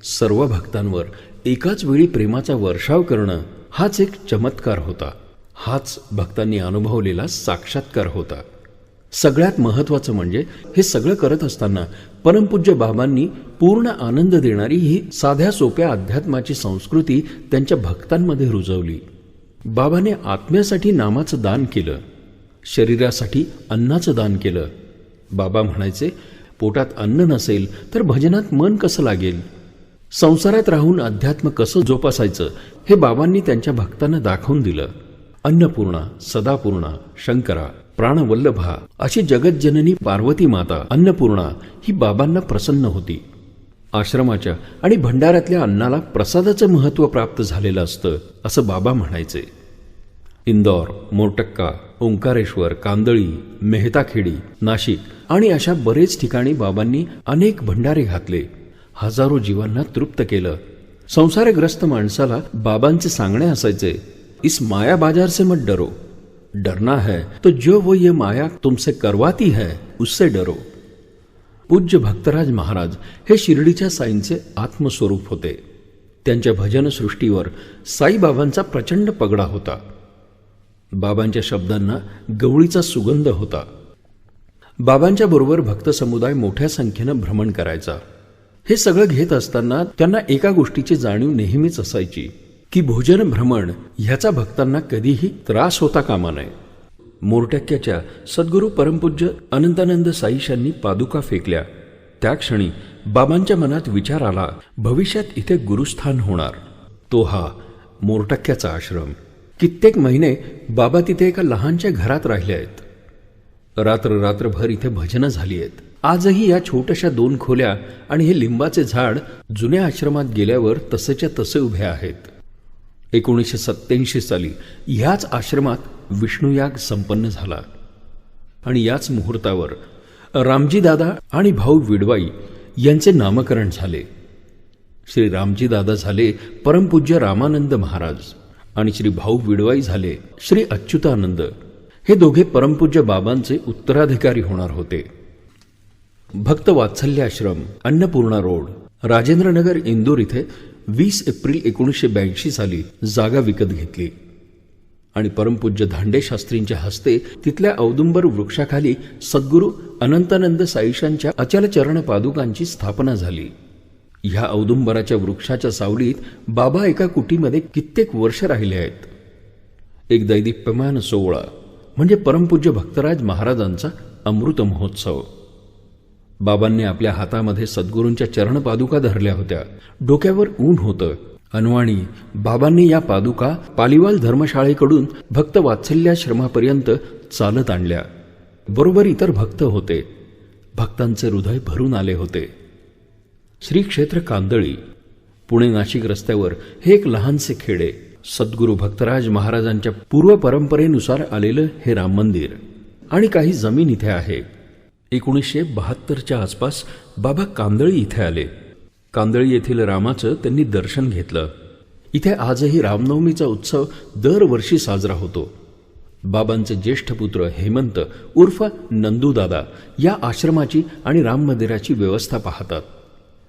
सर्व भक्तांवर एकाच वेळी प्रेमाचा वर्षाव करणं हाच एक चमत्कार होता. हाच भक्तांनी अनुभवलेला साक्षात्कार होता. सगळ्यात महत्त्वाचं म्हणजे हे सगळं करत असताना परमपूज्य बाबांनी पूर्ण आनंद देणारी ही साध्या सोप्या अध्यात्माची संस्कृती त्यांच्या भक्तांमध्ये रुजवली. बाबाने आत्म्यासाठी नामाचं दान केलं, शरीरासाठी अन्नाचं दान केलं. बाबा म्हणायचे, पोटात अन्न नसेल तर भजनात मन कसं लागेल. संसारात राहून अध्यात्म कसं जोपासायचं हे बाबांनी त्यांच्या भक्तांना दाखवून दिलं. अन्नपूर्णा, सदापूर्णा, शंकरा, प्राणवल्लभा अशी जगज्जननी पार्वती माता अन्नपूर्णा ही बाबांना प्रसन्न होती. आश्रमाच्या आणि भंडाऱ्यातल्या अन्नाला प्रसादाचं महत्त्व प्राप्त झालेलं असतं असं बाबा म्हणायचे. इंदौर, मोरटक्का, ओंकारेश्वर, कांदळी, मेहताखेडी, नाशिक आणि अशा बरेच ठिकाणी बाबांनी अनेक भंडारे घातले. हजारो जीवांना तृप्त केलं. संसारग्रस्त माणसाला बाबांचे सांगणे असायचे, इस माया बाजार से मत डरो, डरना है तो जो वो ये माया तुमसे करवाती है उससे डरो. पूज्य भक्तराज महाराज हे शिर्डीच्या साईंचे आत्मस्वरूप होते. त्यांच्या भजनसृष्टीवर साईबाबांचा प्रचंड पगडा होता. बाबांच्या शब्दांना गवळीचा सुगंध होता. बाबांच्या बरोबर भक्त समुदाय मोठ्या संख्येनं भ्रमण करायचा. हे सगळं घेत असताना त्यांना एका गोष्टीची जाणीव नेहमीच असायची की भोजन भ्रमण ह्याचा भक्तांना कधीही त्रास होता कामा नये. मोरटक्क्याच्या सद्गुरू परमपूज्य अनंतानंद साईशांनी पादुका फेकल्या त्या क्षणी बाबांच्या मनात विचार आला, भविष्यात इथे गुरुस्थान होणार. तो हा मोरटक्क्याचा आश्रम. कित्येक महिने बाबा तिथे एका लहानच्या घरात राहिले आहेत. रात्रभर इथे भजनं झाली आहेत. आजही या छोट्याशा 2 खोल्या आणि हे लिंबाचे झाड जुन्या आश्रमात गेल्यावर तसेच्या तसे उभे आहेत. 1987 साली ह्याच आश्रमात विष्णुयाग संपन्न झाला आणि याच मुहूर्तावर रामजी दादा आणि भाऊ विडवाई यांचे नामकरण झाले. श्री रामजी दादा झाले परमपूज्य रामानंद महाराज आणि श्री भाऊ विडवाई झाले श्री अच्युतानंद. हे दोघे परमपूज्य बाबांचे उत्तराधिकारी होणार होते. भक्त वात्सल्य आश्रम, अन्नपूर्णा रोड, राजेंद्रनगर, इंदूर इथे 20 एप्रिल 1982 साली जागा विकत घेतली आणि परमपूज्य धांडे शास्त्रींच्या हस्ते तिथल्या औदुंबर वृक्षाखाली सद्गुरू अनंतानंद साईशांच्या अचलचरण पादुकांची स्थापना झाली. ह्या औदुंबराच्या वृक्षाच्या सावलीत बाबा एका कुटीमध्ये कित्येक वर्ष राहिले आहेत. एक दैदिप्यमान सोहळा म्हणजे परमपूज्य भक्तराज महाराजांचा अमृत महोत्सव. बाबांनी आपल्या हातामध्ये सद्गुरूंच्या चरणपादुका धरल्या होत्या. डोक्यावर ऊन होतं. अनवाणी बाबांनी या पादुका पालिवाल धर्मशाळेकडून भक्त वात्सल्याश्रमापर्यंत चालत आणल्या. बरोबर इतर भक्त होते. भक्तांचे हृदय भरून आले होते. श्री क्षेत्र कांदळी, पुणे नाशिक रस्त्यावर हे एक लहानसे खेडे. सद्गुरू भक्तराज महाराजांच्या पूर्व परंपरेनुसार आलेलं हे राम मंदिर आणि काही जमीन इथे आहे. 1972च्या आसपास बाबा कांदळी इथे आले. कांदळी येथील रामाचं त्यांनी दर्शन घेतलं. इथे आजही रामनवमीचा उत्सव दरवर्षी साजरा होतो. बाबांचे ज्येष्ठ पुत्र हेमंत उर्फ नंदूदादा या आश्रमाची आणि राम मंदिराची व्यवस्था पाहतात.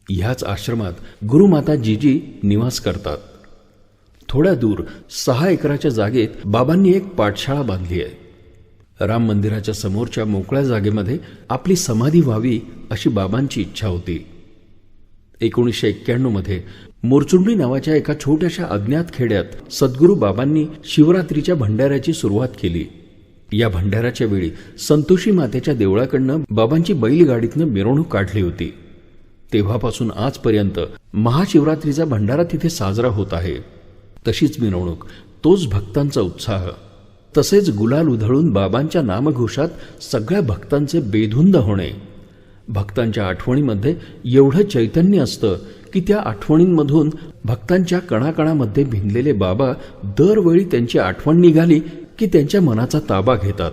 ह्याच आश्रमात गुरुमाता जीजी निवास करतात. थोड्या दूर 6 एकराच्या जागेत बाबांनी एक पाठशाळा बांधली आहे. राम मंदिराच्या समोरच्या मोकळ्या जागेमध्ये आपली समाधी व्हावी अशी बाबांची इच्छा होती. 1991 मध्ये मोरचुंडी नावाच्या एका छोट्याशा अज्ञात खेड्यात सद्गुरू बाबांनी शिवरात्रीच्या भंडाऱ्याची सुरुवात केली. या भंडाऱ्याच्या वेळी संतोषी मातेच्या देवळाकडनं बाबांची बैलगाडीतनं मिरवणूक काढली होती. तेव्हापासून आजपर्यंत महाशिवरात्रीचा भंडारा तिथे साजरा होत आहे. तशीच मिरवणूक, तोच भक्तांचा उत्साह, तसेच गुलाल उधळून बाबांच्या नामघोषात सगळ्या भक्तांचे बेधुंद होणे. भक्तांच्या आठवणीमध्ये एवढं चैतन्य असतं की त्या आठवणींमधून भक्तांच्या कणाकणामध्ये भिनलेले बाबा दरवेळी त्यांची आठवण निघाली की त्यांच्या मनाचा ताबा घेतात.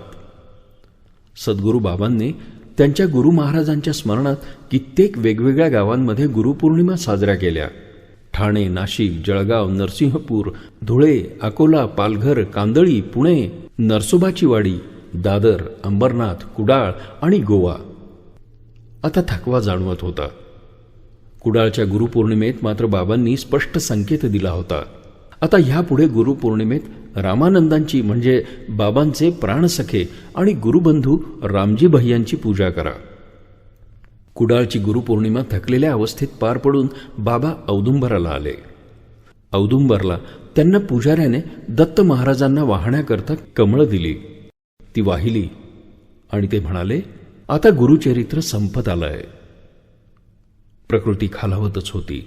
सद्गुरू बाबांनी त्यांच्या गुरु महाराजांच्या स्मरणात कित्येक वेगवेगळ्या गावांमध्ये गुरुपौर्णिमा साजऱ्या केल्या. ठाणे, नाशिक, जळगाव, नरसिंहपूर, धुळे, अकोला, पालघर, कांदळी, पुणे, नरसोबाची वाडी, दादर, अंबरनाथ, कुडाळ आणि गोवा. आता थकवा जाणवत होता. कुडाळच्या गुरुपौर्णिमेत मात्र बाबांनी स्पष्ट संकेत दिला होता. आता ह्यापुढे गुरुपौर्णिमेत रामानंदांची म्हणजे बाबांचे प्राणसखे आणि गुरुबंधू रामजी भैयांची पूजा करा. कुडाळची गुरुपौर्णिमा थकलेल्या अवस्थेत पार पडून बाबा औदुंबराला आले. औदुंबरला त्यांना पुजाऱ्याने दत्त महाराजांना वाहण्याकरता कमळं दिली. ती वाहिली आणि ते म्हणाले, आता गुरुचरित्र संपत आलंय. प्रकृती खालावतच होती.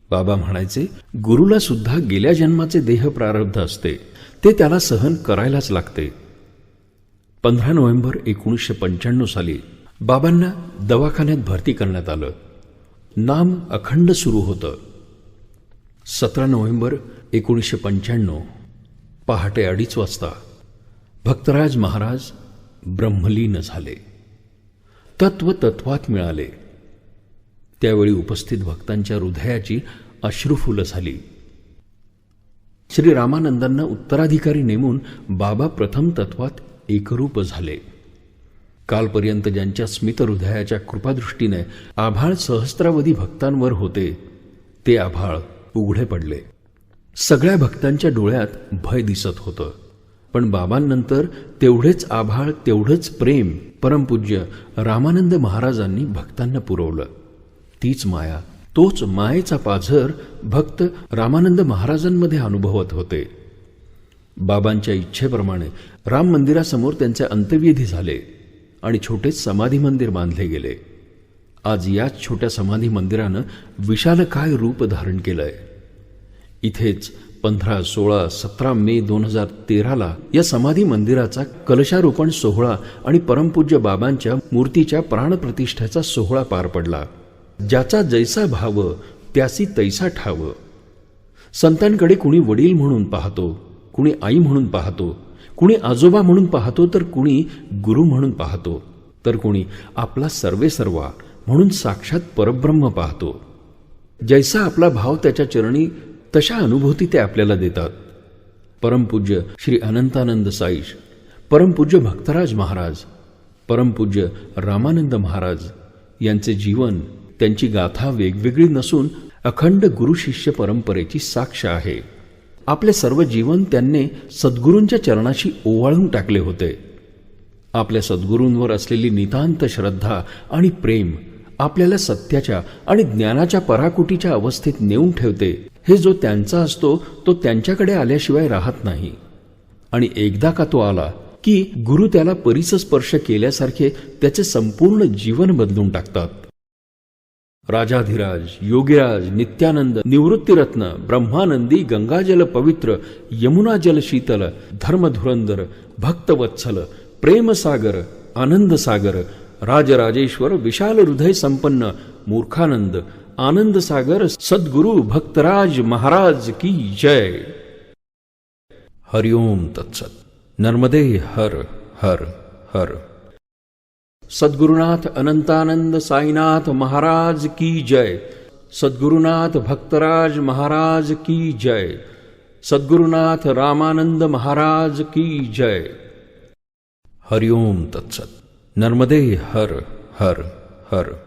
बाबा म्हणायचे, गुरुला सुद्धा गेल्या जन्माचे देह प्रारब्ध असते, ते त्याला सहन करायलाच लागते. 15 नोव्हेंबर 1995 साली बाबांना दवाखान्यात भरती करण्यात आलं. नाम अखंड सुरू होतं. 17 नोव्हेंबर 1995 पहाटे 2:30 वाजता भक्तराज महाराज ब्रह्मलीन झाले. तत्वात मिळाले. त्यावेळी उपस्थित भक्तांच्या हृदयाची अश्रुफुलं झाली. श्री रामानंदांना उत्तराधिकारी नेमून बाबा प्रथम तत्वात एकरूप झाले. कालपर्यंत ज्यांच्या स्मित हृदयाच्या कृपादृष्टीने आभाळ सहस्त्रावधी भक्तांवर होते, ते आभाळ उघडे पडले. सगळ्या भक्तांच्या डोळ्यात भय दिसत होतं. पण बाबांनंतर तेवढेच आभाळ, तेवढंच प्रेम परमपूज्य रामानंद महाराजांनी भक्तांना पुरवलं. तीच माया, तोच मायेचा पाझर भक्त रामानंद महाराजांमध्ये अनुभवत होते. बाबांच्या इच्छेप्रमाणे राम मंदिरासमोर त्यांचे अंत्यविधी झाले आणि छोटे समाधी मंदिर बांधले गेले. आज याच छोट्या समाधी मंदिरानं विशालकाय रूप धारण केलंय. इथेच 15, 16, 17 मे 2013 या समाधी मंदिराचा कलशारोपण सोहळा आणि परमपूज्य बाबांच्या मूर्तीच्या प्राणप्रतिष्ठेचा सोहळा पार पडला. ज्याचा जैसा भाव त्यासी तैसा ठाव. संतांकडे कुणी वडील म्हणून पाहतो, कुणी आई म्हणून पाहतो, कुणी आजोबा म्हणून पाहतो, तर कुणी गुरु म्हणून पाहतो, तर कुणी आपला सर्वेसर्वा म्हणून साक्षात परब्रह्म पाहतो. जैसा आपला भाव त्याच्या चरणी, तशा अनुभूती ते आपल्याला देतात. परमपूज्य श्री अनंतानंद साईश, परमपूज्य भक्तराज महाराज, परमपूज्य रामानंद महाराज यांचे जीवन, त्यांची गाथा वेगवेगळी नसून अखंड गुरुशिष्य परंपरेची साक्ष आहे. आपले सर्व जीवन त्यांनी सद्गुरूंच्या चरणाशी ओवाळून टाकले होते. आपल्या सद्गुरूंवर असलेली नितांत श्रद्धा आणि प्रेम आपल्याला सत्याच्या आणि ज्ञानाच्या पराकुटीच्या अवस्थेत नेऊन ठेवते. हे जो त्यांचा असतो तो त्यांच्याकडे आल्याशिवाय राहत नाही. आणि एकदा का तो आला की गुरु त्याला परिसस्पर्श केल्यासारखे त्याचे संपूर्ण जीवन बदलून टाकतात. राजाधिराज, योगीराज, नित्यानंद, निवृत्तीरत्न, ब्रह्मानंदी, गंगाजल पवित्र, यमुनाजल शीतल, धर्मधुरंदर, भक्तवत्सल, प्रेमसागर, आनंदसागर, राजराजेश्वर, विशाल हृदय संपन्न, मूर्खानंद, आनंद सागर, सद्गुरु भक्तराज महाराज की जय. हरिओम तत्सत. नर्मदे हर हर हर. सद्गुरुनाथ अनंतानंद साईनाथ महाराज की जय. सद्गुरुनाथ भक्तराज महाराज की जय. सद्गुरुनाथ रामानंद महाराज की जय. हरिओम तत्सत. नर्मदे हर हर हर.